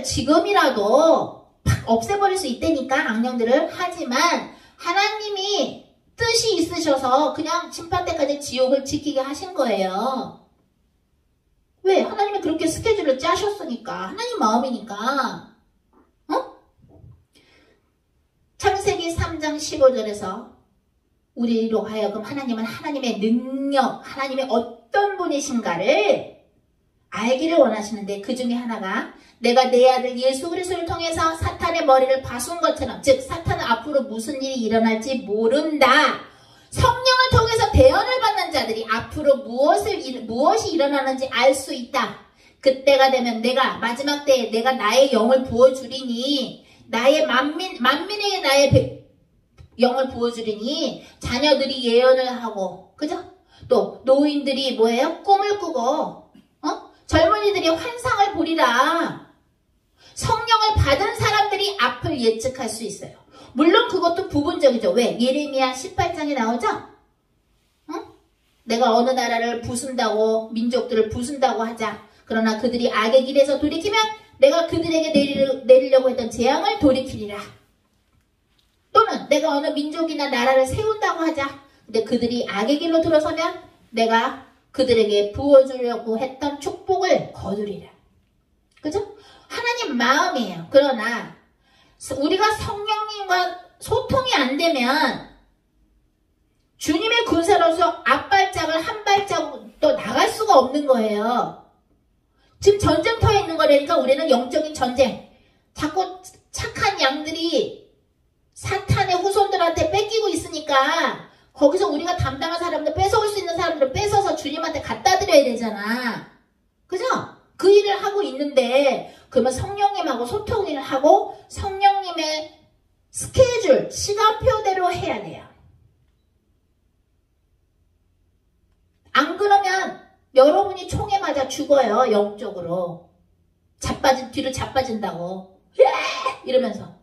지금이라도 팍 없애버릴 수 있다니까, 악령들을. 하지만 하나님이 뜻이 있으셔서 그냥 심판 때까지 지옥을 지키게 하신 거예요. 왜? 하나님이 그렇게 스케줄을 짜셨으니까. 하나님 마음이니까. 어? 창세기 3장 15절에서 우리로 하여금 하나님은 하나님의 능력, 하나님의 어떤 분이신가를 알기를 원하시는데, 그 중에 하나가 내가 내 아들 예수 그리스도를 통해서 사탄의 머리를 바순 것처럼, 즉 사탄은 앞으로 무슨 일이 일어날지 모른다. 성령을 통해서 대언을 받는 자들이 앞으로 무엇이 일어나는지 알 수 있다. 그때가 되면 내가 마지막 때에 내가 나의 영을 부어주리니, 나의 만민에게 나의 영을 부어주리니 자녀들이 예언을 하고, 그죠? 또 노인들이 뭐예요? 꿈을 꾸고, 젊은이들이 환상을 보리라. 성령을 받은 사람들이 앞을 예측할 수 있어요. 물론 그것도 부분적이죠. 왜? 예레미야 18장에 나오죠? 내가 어느 나라를 부순다고, 민족들을 부순다고 하자. 그러나 그들이 악의 길에서 돌이키면 내가 그들에게 내리려고 했던 재앙을 돌이키리라. 또는 내가 어느 민족이나 나라를 세운다고 하자. 근데 그들이 악의 길로 들어서면 내가 그들에게 부어주려고 했던 축복을 거두리라. 그죠? 하나님 마음이에요. 그러나 우리가 성령님과 소통이 안 되면 주님의 군사로서 앞발짝을 한 발짝 또 나갈 수가 없는 거예요. 지금 전쟁터에 있는 거라니까. 우리는 영적인 전쟁. 자꾸 착한 양들이 사탄의 후손들한테 뺏기고 있으니까 거기서 우리가 담당한 사람들, 뺏어올 수 있는 사람들을 뺏어서 주님한테 갖다 드려야 되잖아. 그죠? 그 일을 하고 있는데, 그러면 성령님하고 소통을 하고 성령님의 스케줄, 시간표대로 해야 돼요. 안 그러면 여러분이 총에 맞아 죽어요. 영적으로. 뒤로 자빠진다고. 이러면서.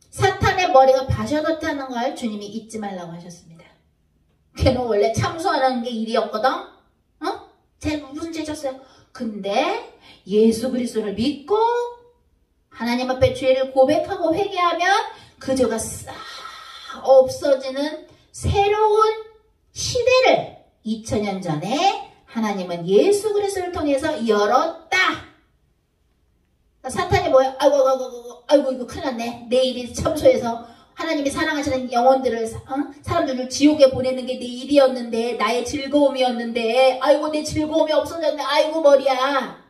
사탄의 머리가 바셔졌다는 걸 주님이 잊지 말라고 하셨습니다. 걔는 원래 참수하는 게 일이었거든. 쟤 무슨 죄 졌어요? 근데 예수 그리스도를 믿고 하나님 앞에 죄를 고백하고 회개하면 그 죄가 싹 없어지는 새로운 시대를 2000년 전에 하나님은 예수 그리스도를 통해서 열었다. 사탄이 뭐야? 아이고 이거 큰일 났네. 내 일이 참소해서 하나님이 사랑하시는 영혼들을, 사람들을 지옥에 보내는 게 내 일이었는데, 나의 즐거움이었는데, 아이고 내 즐거움이 없어졌네. 아이고 머리야.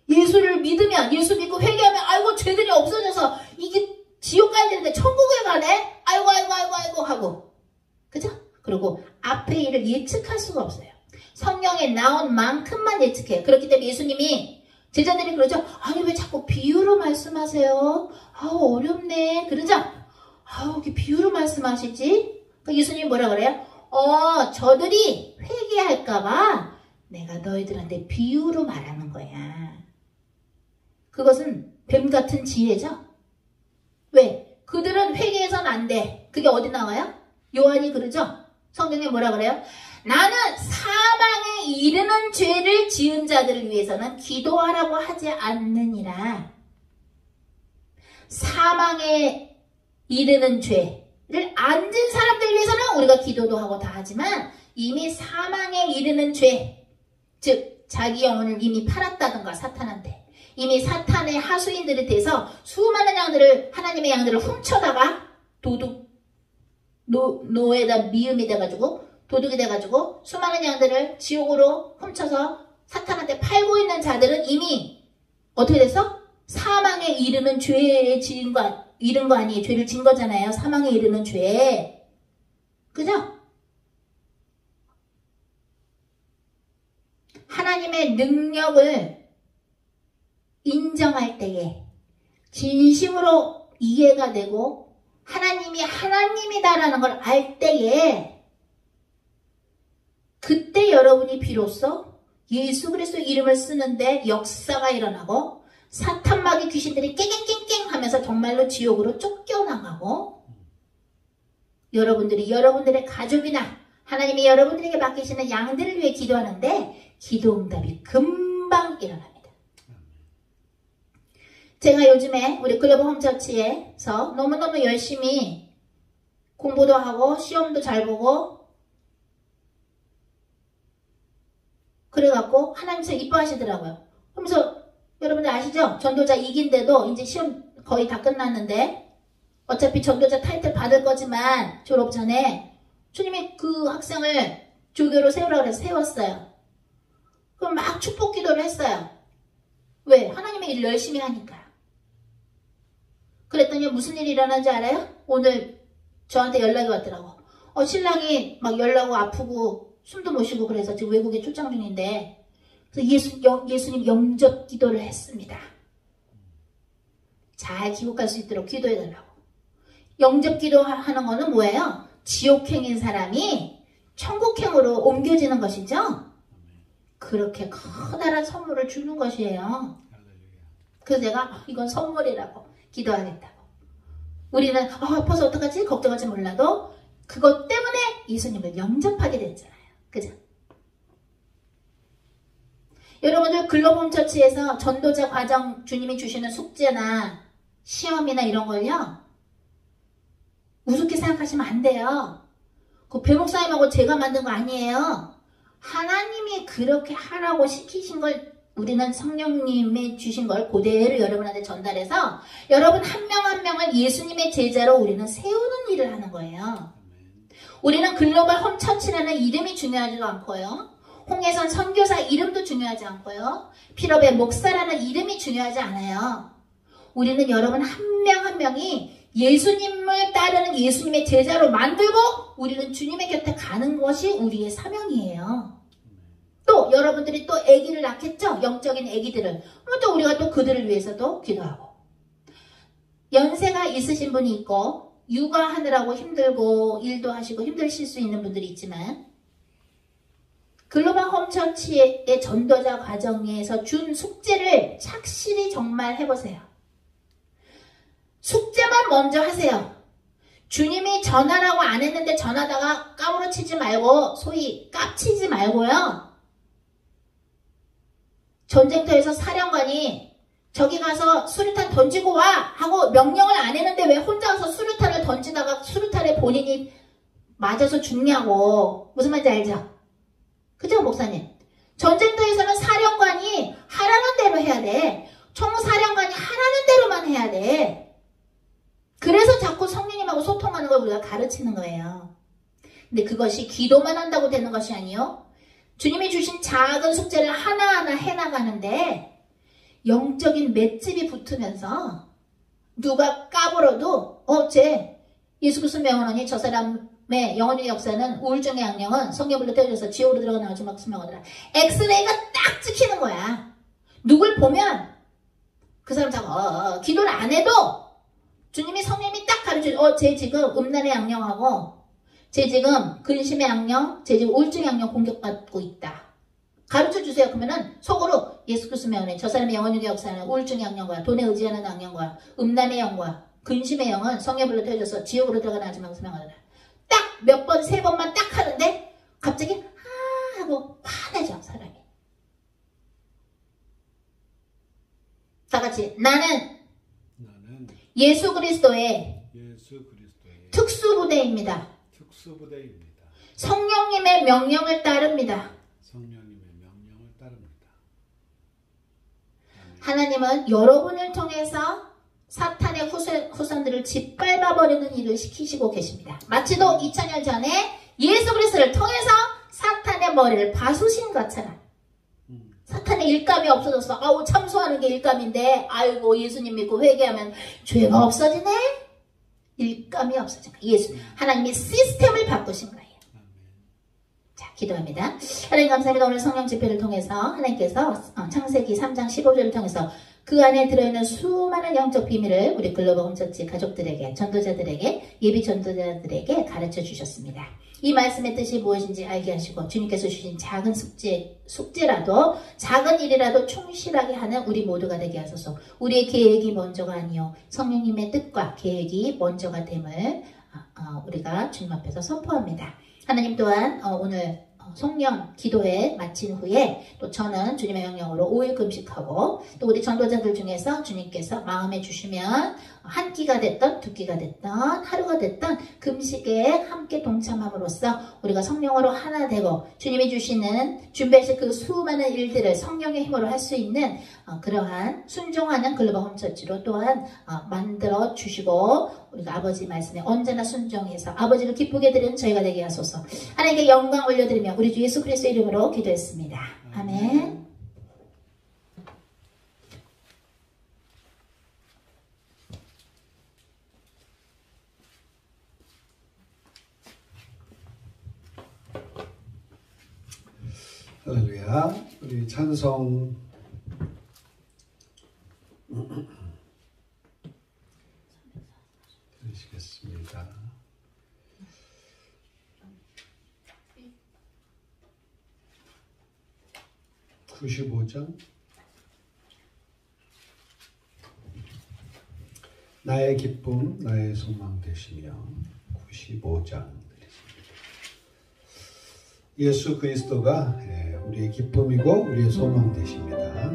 예수를 믿으면, 예수 믿고 회개하면 아이고 죄들이 없어져서 이게 지옥 가야 되는데 천국에 가네. 아이고 하고. 그죠? 그리고 앞의 일을 예측할 수가 없어요. 성령에 나온 만큼만 예측해요. 그렇기 때문에 예수님이, 제자들이 그러죠. 아니 왜 자꾸 비유로 말씀하세요? 아우 어렵네. 그러죠? 아우 이렇게 비유로 말씀하시지? 예수님이 뭐라 그래요? 저들이 회개할까봐 내가 너희들한테 비유로 말하는 거야. 그것은 뱀 같은 지혜죠? 왜? 그들은 회개해서는 안 돼. 그게 어디 나와요? 요한이 그러죠? 성경에 뭐라 그래요? 나는 사망에 이르는 죄를 지은 자들을 위해서는 기도하라고 하지 않느니라. 사망에 이르는 죄를 안 진 사람들 위해서는 우리가 기도도 하고 다 하지만, 이미 사망에 이르는 죄, 즉 자기 영혼을 이미 팔았다든가 사탄한테, 이미 사탄의 하수인들에 대해서 수많은 양들을, 하나님의 양들을 훔쳐다가 노에다 미음이 돼가지고, 도둑이 돼가지고 수많은 양들을 지옥으로 훔쳐서 사탄한테 팔고 있는 자들은 이미 어떻게 됐어? 사망에 이르는 죄에 이른 거 아니에요. 죄를 진 거잖아요. 사망에 이르는 죄. 그죠? 하나님의 능력을 인정할 때에 진심으로 이해가 되고 하나님이 하나님이다라는 걸 알 때에, 그때 여러분이 비로소 예수 그리스도 이름을 쓰는데 역사가 일어나고 사탄 마귀 귀신들이 깽깽깽깽 하면서 정말로 지옥으로 쫓겨나가고, 여러분들이 여러분들의 가족이나 하나님이 여러분들에게 맡기시는 양들을 위해 기도하는데 기도 응답이 금방 일어납니다. 제가 요즘에 우리 글로벌 홈처치에서 너무너무 열심히 공부도 하고 시험도 잘 보고 그래갖고 하나님께서 이뻐하시더라고요. 그러면서 여러분들 아시죠? 전도자 2기인데도 이제 시험 거의 다 끝났는데 어차피 전도자 타이틀 받을 거지만 졸업 전에 주님이 그 학생을 조교로 세우라고 해서 세웠어요. 그럼 막 축복 기도를 했어요. 왜? 하나님의 일을 열심히 하니까요. 그랬더니 무슨 일이 일어난지 알아요? 오늘 저한테 연락이 왔더라고. 신랑이 막 열나고 아프고 숨도 못 쉬고 그래서 지금 외국에 출장 중인데 그래서 예수님 영접 기도를 했습니다. 잘 귀국할 수 있도록 기도해달라고. 영접 기도하는 거는 뭐예요? 지옥행인 사람이 천국행으로 옮겨지는 것이죠. 그렇게 커다란 선물을 주는 것이에요. 그래서 내가 이건 선물이라고 기도하겠다고. 우리는 아파서 어떡하지? 걱정하지 몰라도 그것 때문에 예수님을 영접하게 됐잖아요. 그죠? 여러분들 글로벌 처치에서 전도자 과정 주님이 주시는 숙제나 시험이나 이런 걸요 우습게 생각하시면 안 돼요. 그 배목사님하고 제가 만든 거 아니에요. 하나님이 그렇게 하라고 시키신 걸 우리는 성령님이 주신 걸 그대로 여러분한테 전달해서 여러분 한 명 한 명을 예수님의 제자로 우리는 세우는 일을 하는 거예요. 우리는 글로벌 홈처치라는 이름이 중요하지도 않고요. 홍해선 선교사 이름도 중요하지 않고요. 필업의 목사라는 이름이 중요하지 않아요. 우리는 여러분 한 명 한 명이 예수님을 따르는 예수님의 제자로 만들고 우리는 주님의 곁에 가는 것이 우리의 사명이에요. 또 여러분들이 또 아기를 낳겠죠? 영적인 아기들을. 또 우리가 또 그들을 위해서도 기도하고. 연세가 있으신 분이 있고 육아하느라고 힘들고 일도 하시고 힘드실 수 있는 분들이 있지만 글로벌 홈처치의 전도자 과정에서 준 숙제를 착실히 정말 해보세요. 숙제만 먼저 하세요. 주님이 전하라고 안 했는데 전하다가 까무러치지 말고 소위 깝치지 말고요. 전쟁터에서 사령관이 저기 가서 수류탄 던지고 와 하고 명령을 안 했는데 왜 혼자 와서 수류탄을 던지다가 수류탄에 본인이 맞아서 죽냐고. 무슨 말인지 알죠? 그죠 목사님? 전쟁터에서는 사령관이 하라는 대로 해야 돼. 총사령관이 하라는 대로만 해야 돼. 그래서 자꾸 성령님하고 소통하는 걸 우리가 가르치는 거예요. 근데 그것이 기도만 한다고 되는 것이 아니요. 주님이 주신 작은 숙제를 하나하나 해나가는데 영적인 맷집이 붙으면서 누가 까불어도 쟤 예수 그리스도 명언하니 저 사람의 영혼의 역사는 우울증의 악령은 성경불로 떼어져서 지옥으로 들어가는 주막스 명언이라 엑스레이가 딱 찍히는 거야. 누굴 보면 그 사람 자꾸 기도를 안 해도 주님이 성령님이 딱 가르쳐줘. 쟤 지금 음란의 악령하고 쟤 지금 근심의 악령, 쟤 지금 우울증의 악령 공격받고 있다. 가르쳐주세요. 그러면은 속으로 예수 그리스도 명언에 저 사람의 영혼의 역사는 우울증의 악령과 돈에 의지하는 악령과 음란의 영과 근심의 영은 성령의 불로 태워져서 지옥으로 들어가는 아주망스 명언이라. 딱 몇 번, 세 번만 딱 하는데 갑자기 하고 화나죠 사람이. 다 같이 나는 예수 그리스도의 특수부대입니다. 성령님의 명령을 따릅니다. 하나님은 여러분을 통해서 사탄의 후손들을 짓밟아버리는 일을 시키시고 계십니다. 마치도 2000년 전에 예수 그리스도를 통해서 사탄의 머리를 바수신 것처럼 사탄의 일감이 없어졌어. 아우 참소하는 게 일감인데 아이고 예수님 믿고 회개하면 죄가 없어지네. 일감이 없어지네. 하나님이 시스템을 바꾸신 거예요. 자 기도합니다. 하나님 감사합니다. 오늘 성령 집회를 통해서 하나님께서 창세기 3장 15절을 통해서 그 안에 들어있는 수많은 영적 비밀을 우리 글로벌 홈처치 가족들에게 전도자들에게 예비 전도자들에게 가르쳐 주셨습니다. 이 말씀의 뜻이 무엇인지 알게 하시고 주님께서 주신 작은 숙제라도 작은 일이라도 충실하게 하는 우리 모두가 되게 하소서. 우리의 계획이 먼저가 아니요 성령님의 뜻과 계획이 먼저가 됨을 우리가 주님 앞에서 선포합니다. 하나님 또한 오늘 성령 기도회 마친 후에 또 저는 주님의 명령으로 5일 금식하고 또 우리 전도자들 중에서 주님께서 마음에 주시면 한 끼가 됐던 두 끼가 됐던 하루가 됐던 금식에 함께 동참함으로써 우리가 성령으로 하나 되고 주님이 주시는 준비하실 그 수많은 일들을 성령의 힘으로 할 수 있는 그러한 순종하는 글로벌 홈처치로 또한 만들어 주시고 우리가 아버지 말씀에 언제나 순종해서 아버지를 기쁘게 드리는 저희가 되게 하소서. 하나님께 영광 올려드리며 우리 주 예수 그리스도의 이름으로 기도했습니다. 아멘. 할렐루야. 우리 찬송 들으시겠습니다. (95장) 나의 기쁨 나의 소망 되시며 95장 예수 그리스도가 우리의 기쁨이고 우리의 소망 되십니다.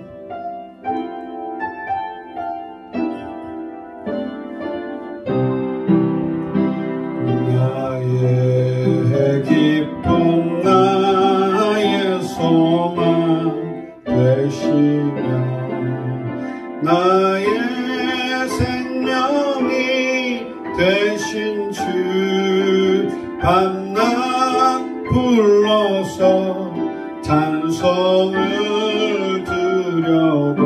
나의 기쁨 나의 소망 되시며 나의 생명이 되신 주 밤낮 불러서 찬송을 드려도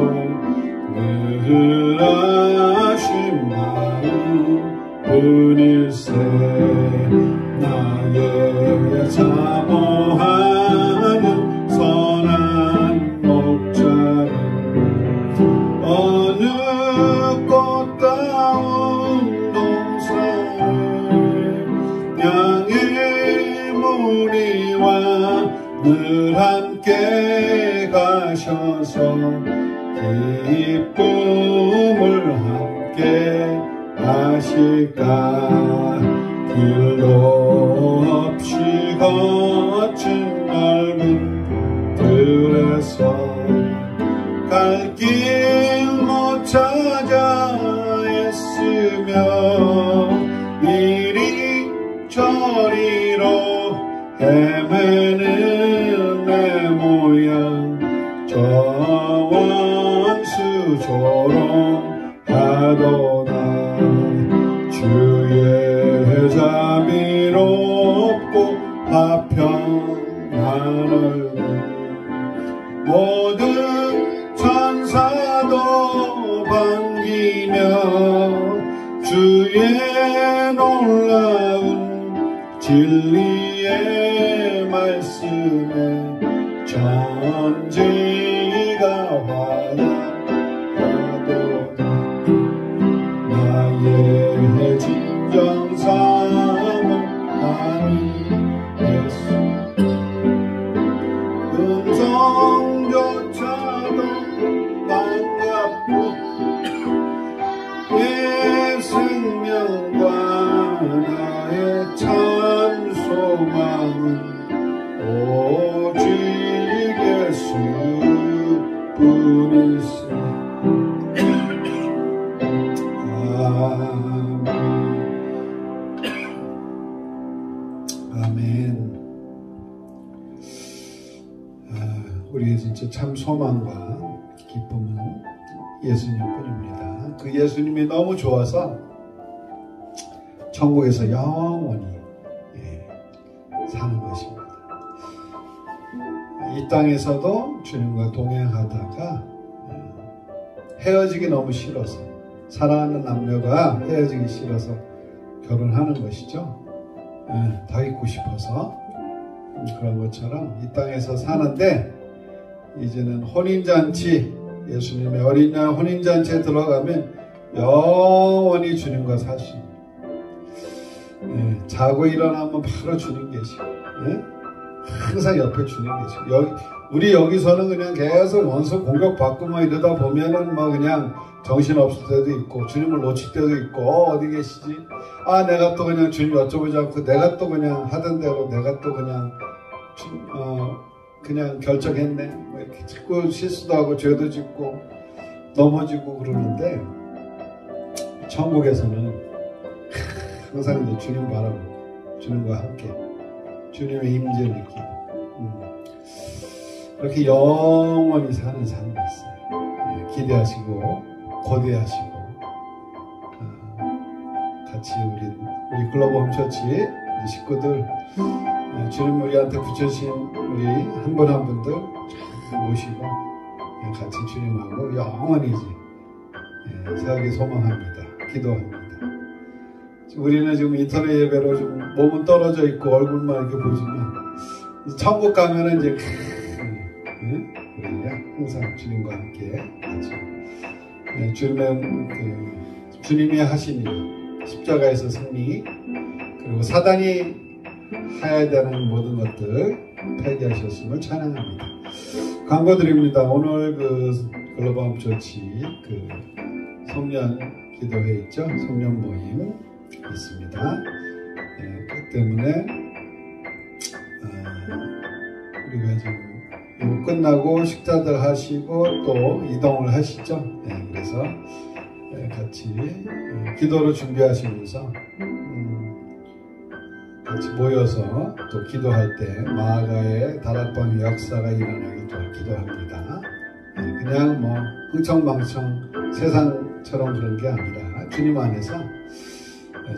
늘 하신 마음 뿐일세. 나의 사모하는 선한 목자는 어느 꽃다운 동산을 양의 무리와 늘 함께 가셔서 기쁨을 함께 하실까. 길도 없이 거친 넓은 들에서 갈 길 못 찾아 애쓰며 이리 저리로 헤매는 내 모양 저 원수 조롱하도다. 주의 자비롭고 화평한 얼굴 모든 천사도 반기며 주의 놀라운 진리의 말씀에 천지가 화답하도다. 나의 진정사모하니 예수 음성조차도 반갑고 내 생명과 나의 참 소망은 오직 예수뿐이세. 아멘. 우리의 진짜 참 소망과 기쁨은 예수님뿐입니다. 그 예수님이 너무 좋아서 천국에서 영원히 사는 것입니다. 이 땅에서도 주님과 동행하다가 헤어지기 너무 싫어서, 사랑하는 남녀가 헤어지기 싫어서 결혼하는 것이죠. 더 있고 싶어서. 그런 것처럼 이 땅에서 사는데 이제는 혼인잔치, 예수님의 어린 양 혼인잔치에 들어가면 영원히 주님과 사십니다. 자고 일어나면 바로 주님 계시고, 항상 옆에 주님 계시고, 우리 여기서는 그냥 계속 원수 공격받고 막 이러다 보면은 막 그냥 정신 없을 때도 있고 주님을 놓칠 때도 있고 어디 계시지? 아 내가 또 그냥 주님 여쭤보지 않고 내가 또 그냥 하던 대로 내가 또 그냥 그냥 결정했네. 뭐 이렇게 자꾸 실수도 하고 죄도 짓고 넘어지고 그러는데 천국에서는 항상 이제 주님 바라보고 주님과 함께 주님의 임재를 느끼고 그렇게 영원히 사는 삶이 있어요. 기대하시고 고대하시고 같이 우리 글로벌 홈처치 식구들 주님 우리한테 붙여주신 우리 한 분 한 분들 모시고 같이 주님하고 영원히 살기 소망합니다. 기도합니다. 우리는 지금 인터넷 예배로 좀 몸은 떨어져 있고 얼굴만 이렇게 보지만 천국 가면은 이제 우리가 항상 주님과 함께 같이 주님이 하신 일, 십자가에서 승리, 그리고 사단이 해야 되는 모든 것들 폐기하셨음을 찬양합니다. 광고 드립니다. 오늘 글로벌 홈처치 송년 기도회 있죠? 송년 모임 있습니다. 그 때문에 우리가 지금 이거 끝나고 식사들 하시고 또 이동을 하시죠. 그래서 같이 기도로 준비하시면서 같이 모여서 또 기도할 때 마가의 다락방 역사가 일어나길 또 기도합니다. 그냥 뭐 흥청망청 세상처럼 그런 게 아니라 주님 안에서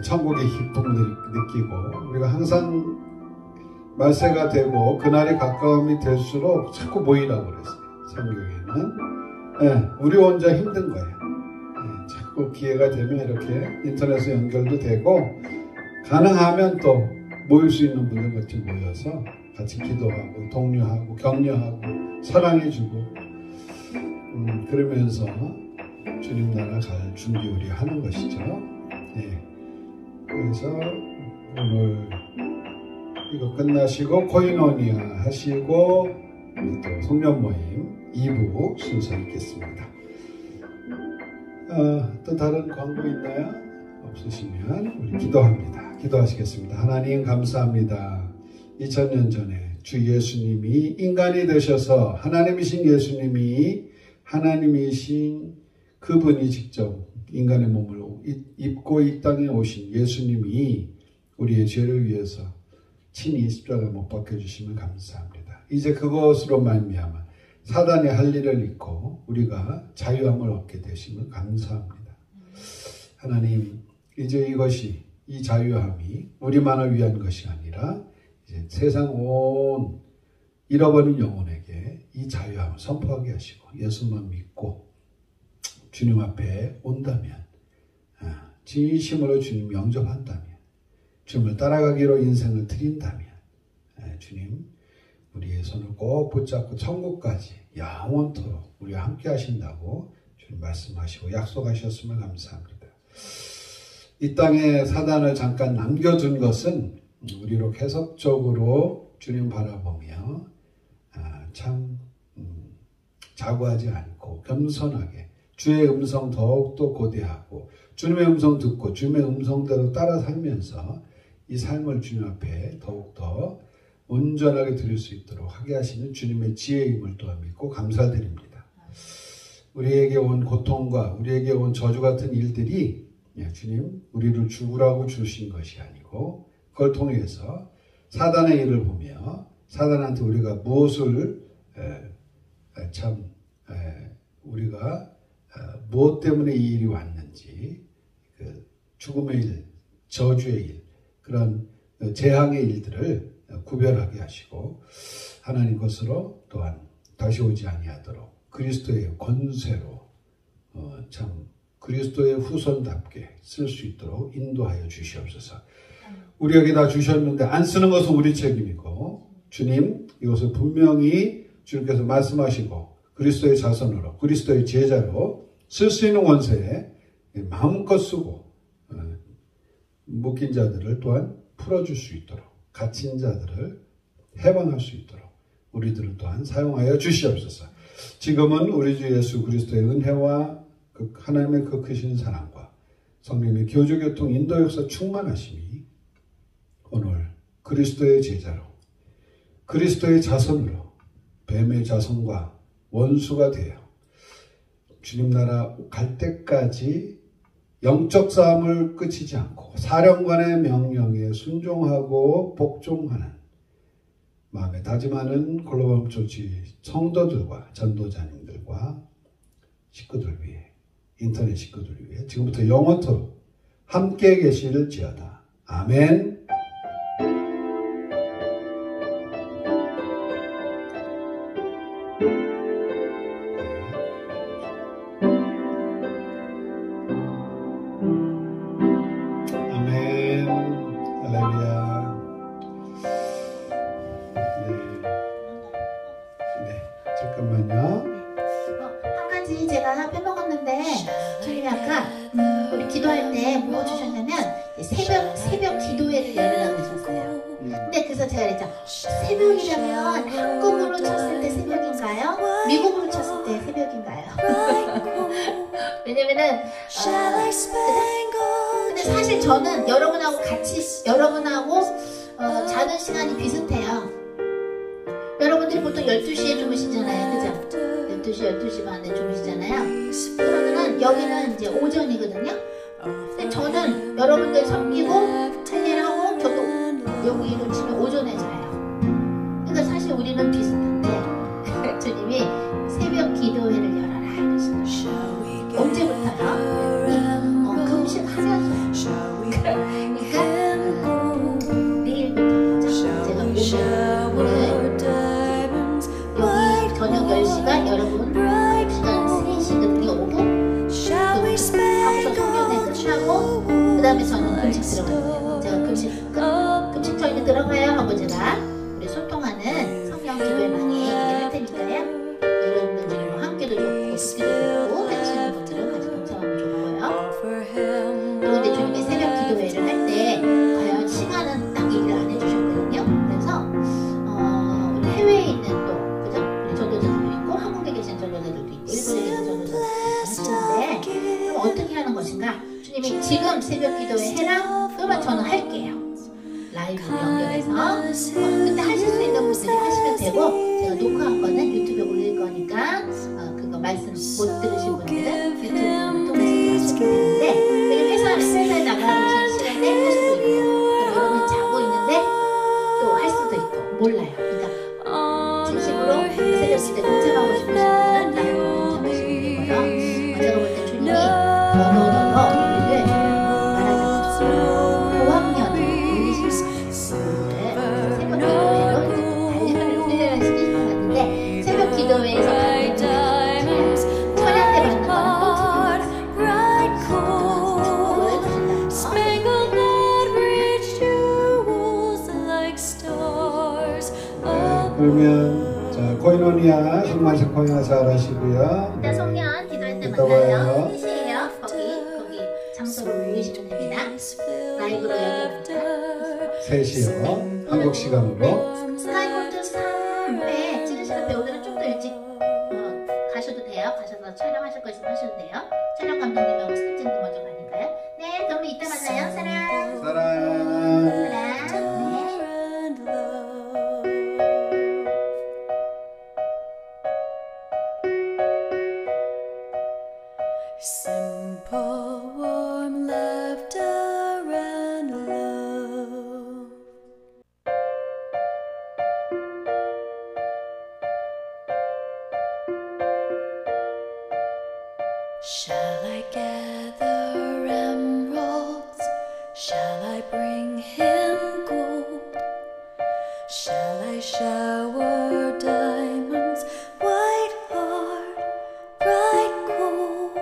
천국의 기쁨을 느끼고 우리가 항상 말세가 되고 그날이 가까움이 될수록 자꾸 모이라고 그랬어요. 성경에는 우리 혼자 힘든 거예요. 자꾸 기회가 되면 이렇게 인터넷에 연결도 되고 가능하면 또 모일 수 있는 분들 같이 모여서 같이 기도하고 독려하고 격려하고 사랑해주고 그러면서 주님 나라 갈 준비 우리 하는 것이죠. 그래서 오늘 이거 끝나시고 코이노니아 하시고 또 송년 모임 2부 순서 있겠습니다. 또 다른 광고 있나요? 없으시면 우리 기도합니다. 기도하시겠습니다. 하나님 감사합니다. 2000년 전에 주 예수님이 인간이 되셔서 하나님이신 예수님이 하나님이신 그분이 직접 인간의 몸을 입고 이 땅에 오신 예수님이 우리의 죄를 위해서 친히 십자가에 못 박혀주시면 감사합니다. 이제 그것으로 말미암아 사단의 할 일을 잊고 우리가 자유함을 얻게 되시면 감사합니다. 하나님 이제 이 자유함이 우리만을 위한 것이 아니라 이제 세상 온 잃어버린 영혼에게 이 자유함을 선포하게 하시고 예수만 믿고 주님 앞에 온다면 진심으로 주님 영접한다면 주님을 따라가기로 인생을 드린다면 주님 우리의 손을 꼭 붙잡고 천국까지 영원토록 우리와 함께 하신다고 주님 말씀하시고 약속하셨음을 감사합니다. 이 땅에 사단을 잠깐 남겨둔 것은 우리로 계속적으로 주님 바라보며 참 자고하지 않고 겸손하게 주의 음성 더욱더 고대하고 주님의 음성 듣고 주님의 음성대로 따라 살면서 이 삶을 주님 앞에 더욱더 온전하게 드릴 수 있도록 하게 하시는 주님의 지혜임을 또한 믿고 감사드립니다. 우리에게 온 고통과 우리에게 온 저주 같은 일들이 주님 우리를 죽으라고 주신 것이 아니고 그걸 통해서 사단의 일을 보며 사단한테 우리가 무엇을 우리가 무엇 때문에 이 일이 왔는지 죽음의 일, 저주의 일, 그런 재앙의 일들을 구별하게 하시고 하나님 것으로 또한 다시 오지 아니하도록 그리스도의 권세로 그리스도의 후손답게 쓸 수 있도록 인도하여 주시옵소서. 우리에게 다 주셨는데 안 쓰는 것은 우리 책임이고 주님 이것을 분명히 주님께서 말씀하시고 그리스도의 자손으로 그리스도의 제자로 쓸 수 있는 원세에 마음껏 쓰고 묶인 자들을 또한 풀어줄 수 있도록 갇힌 자들을 해방할 수 있도록 우리들을 또한 사용하여 주시옵소서. 지금은 우리 주 예수 그리스도의 은혜와 그 하나님의 그 크신 사랑과 성령의 교주교통 인도 역사 충만하심이 오늘 그리스도의 제자로 그리스도의 자손으로 뱀의 자손과 원수가 되어 주님 나라 갈 때까지 영적 싸움을 끝이지 않고 사령관의 명령에 순종하고 복종하는 마음에 다짐하는 글로벌 조치 성도들과 전도자님들과 식구들 위해 인터넷 식구들 위해 지금부터 영원토록 함께 계실지어다. 아멘. 제가 빼먹었는데 주님이 아까 우리 기도할 때 뭐 주셨냐면 새벽 기도회를 열으라고 하셨어요. 근데 그래서 제가 그랬죠. 새벽이라면 한국으로 쳤을 때 새벽인가요? 미국으로 쳤을 때 새벽인가요? 왜냐면은 근데 사실 저는 여러분하고 자는 시간이 비슷해요. 여러분들이 보통 12시에 주무시잖아요. 그죠? 12시 반에 주무시잖아요. 그러면은 여기는 이제 오전이거든요. 근데 저는 여러분들 섬기고 할 일 하고 저도 여기로 치면 오전에 자요. 그러니까 사실 우리는 비슷한데 주님이 새벽 기도회를 열어라 이러시더라고요. 언제부터요? 금식하면서요. 그러니까 내일부터죠. 제가 오늘 저녁 10시가 여러분 시간 3시거든요. 오후 하고서 성경에 끝나고 그 다음에 저는 금식 들어가요. 제가 금식 저희는 들어가요 하고 제가 우리 소통하는 성령 기도회방에 얘기를 할 테니까요. 여러분들 중에 뭐 함께도 좋고 듣기도 좋고 해주시는 분들은 같이 동참하면 좋고요. 그리고 이제 주님의 새벽 기도회를 할 때 과연 시간은 딱 얘기를 안 해주셨거든요. 그래서 우리 해외에 있는 또 그죠? 우리 전도자들도 있고 한국에 계신 전도자들도 있고 일본에 계신 전도자들도 하시는데 그럼 어떻게 하는 것인가? 주님이 지금 새벽 기도회 해라? 그러면 저는 할게요. 라이브로 연결해서 근데 하실 수 있는 분들이 하시면 되고 제가 녹화한 거는 유튜브에 올릴 거니까 그거 말씀 못 들으신 분들은 유튜브를 통해서 하시면 되는데 왜냐면 회사에 나가 계신 시간에 할 수도 있고 여러분이 자고 있는데 또 할 수도 있고 몰라요. 그러니까 진심으로 새벽 기도에 동참하고 싶으신 분들은 라이브로 동참하시면 되고요. 제가 볼 때 주님이 더 우리를 말하자면 고학년으로 올리시는 거예요. 새벽 기도회로 단련을 훈련을 시키신 것 같은데 새벽 기도회에서 받는 철야 때 받는 거는 또 그러면 자 코이노니아 성만식 코이노 잘 하시고요. 일단 성년 기도할 때 이따 만나요. 봐요. 3시에요. 거기 장소로 모이시면 됩니다. 라이브로 연결합니다. 3시요. 한국 시간으로. 스카이골드 3에 찍으시는데 오늘은 좀 더 일찍 가셔도 돼요. 가셔서 촬영하실 거 있으면 하셔도 돼요. 촬영 감독님하고 스태프진들 먼저 가니까요. 네, 그럼 이따 만나요. 사랑. 사랑. 사랑. 네. Simple, warm laughter and love. Shall I gather emeralds? Shall I bring him gold? Shall I shower diamonds, white heart, bright gold?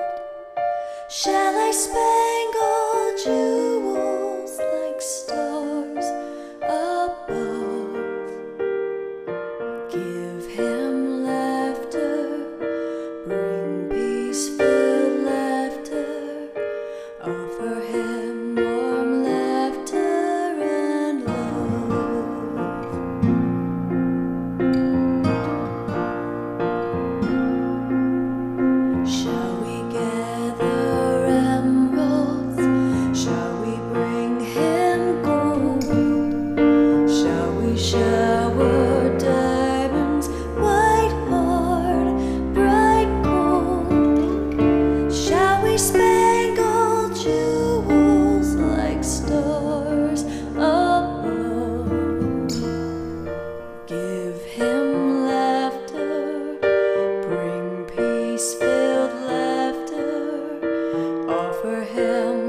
Shall I spangle jewels like stars above? Give him laughter, bring peaceful laughter, offer him warm laughter and love. Shall we gather offer him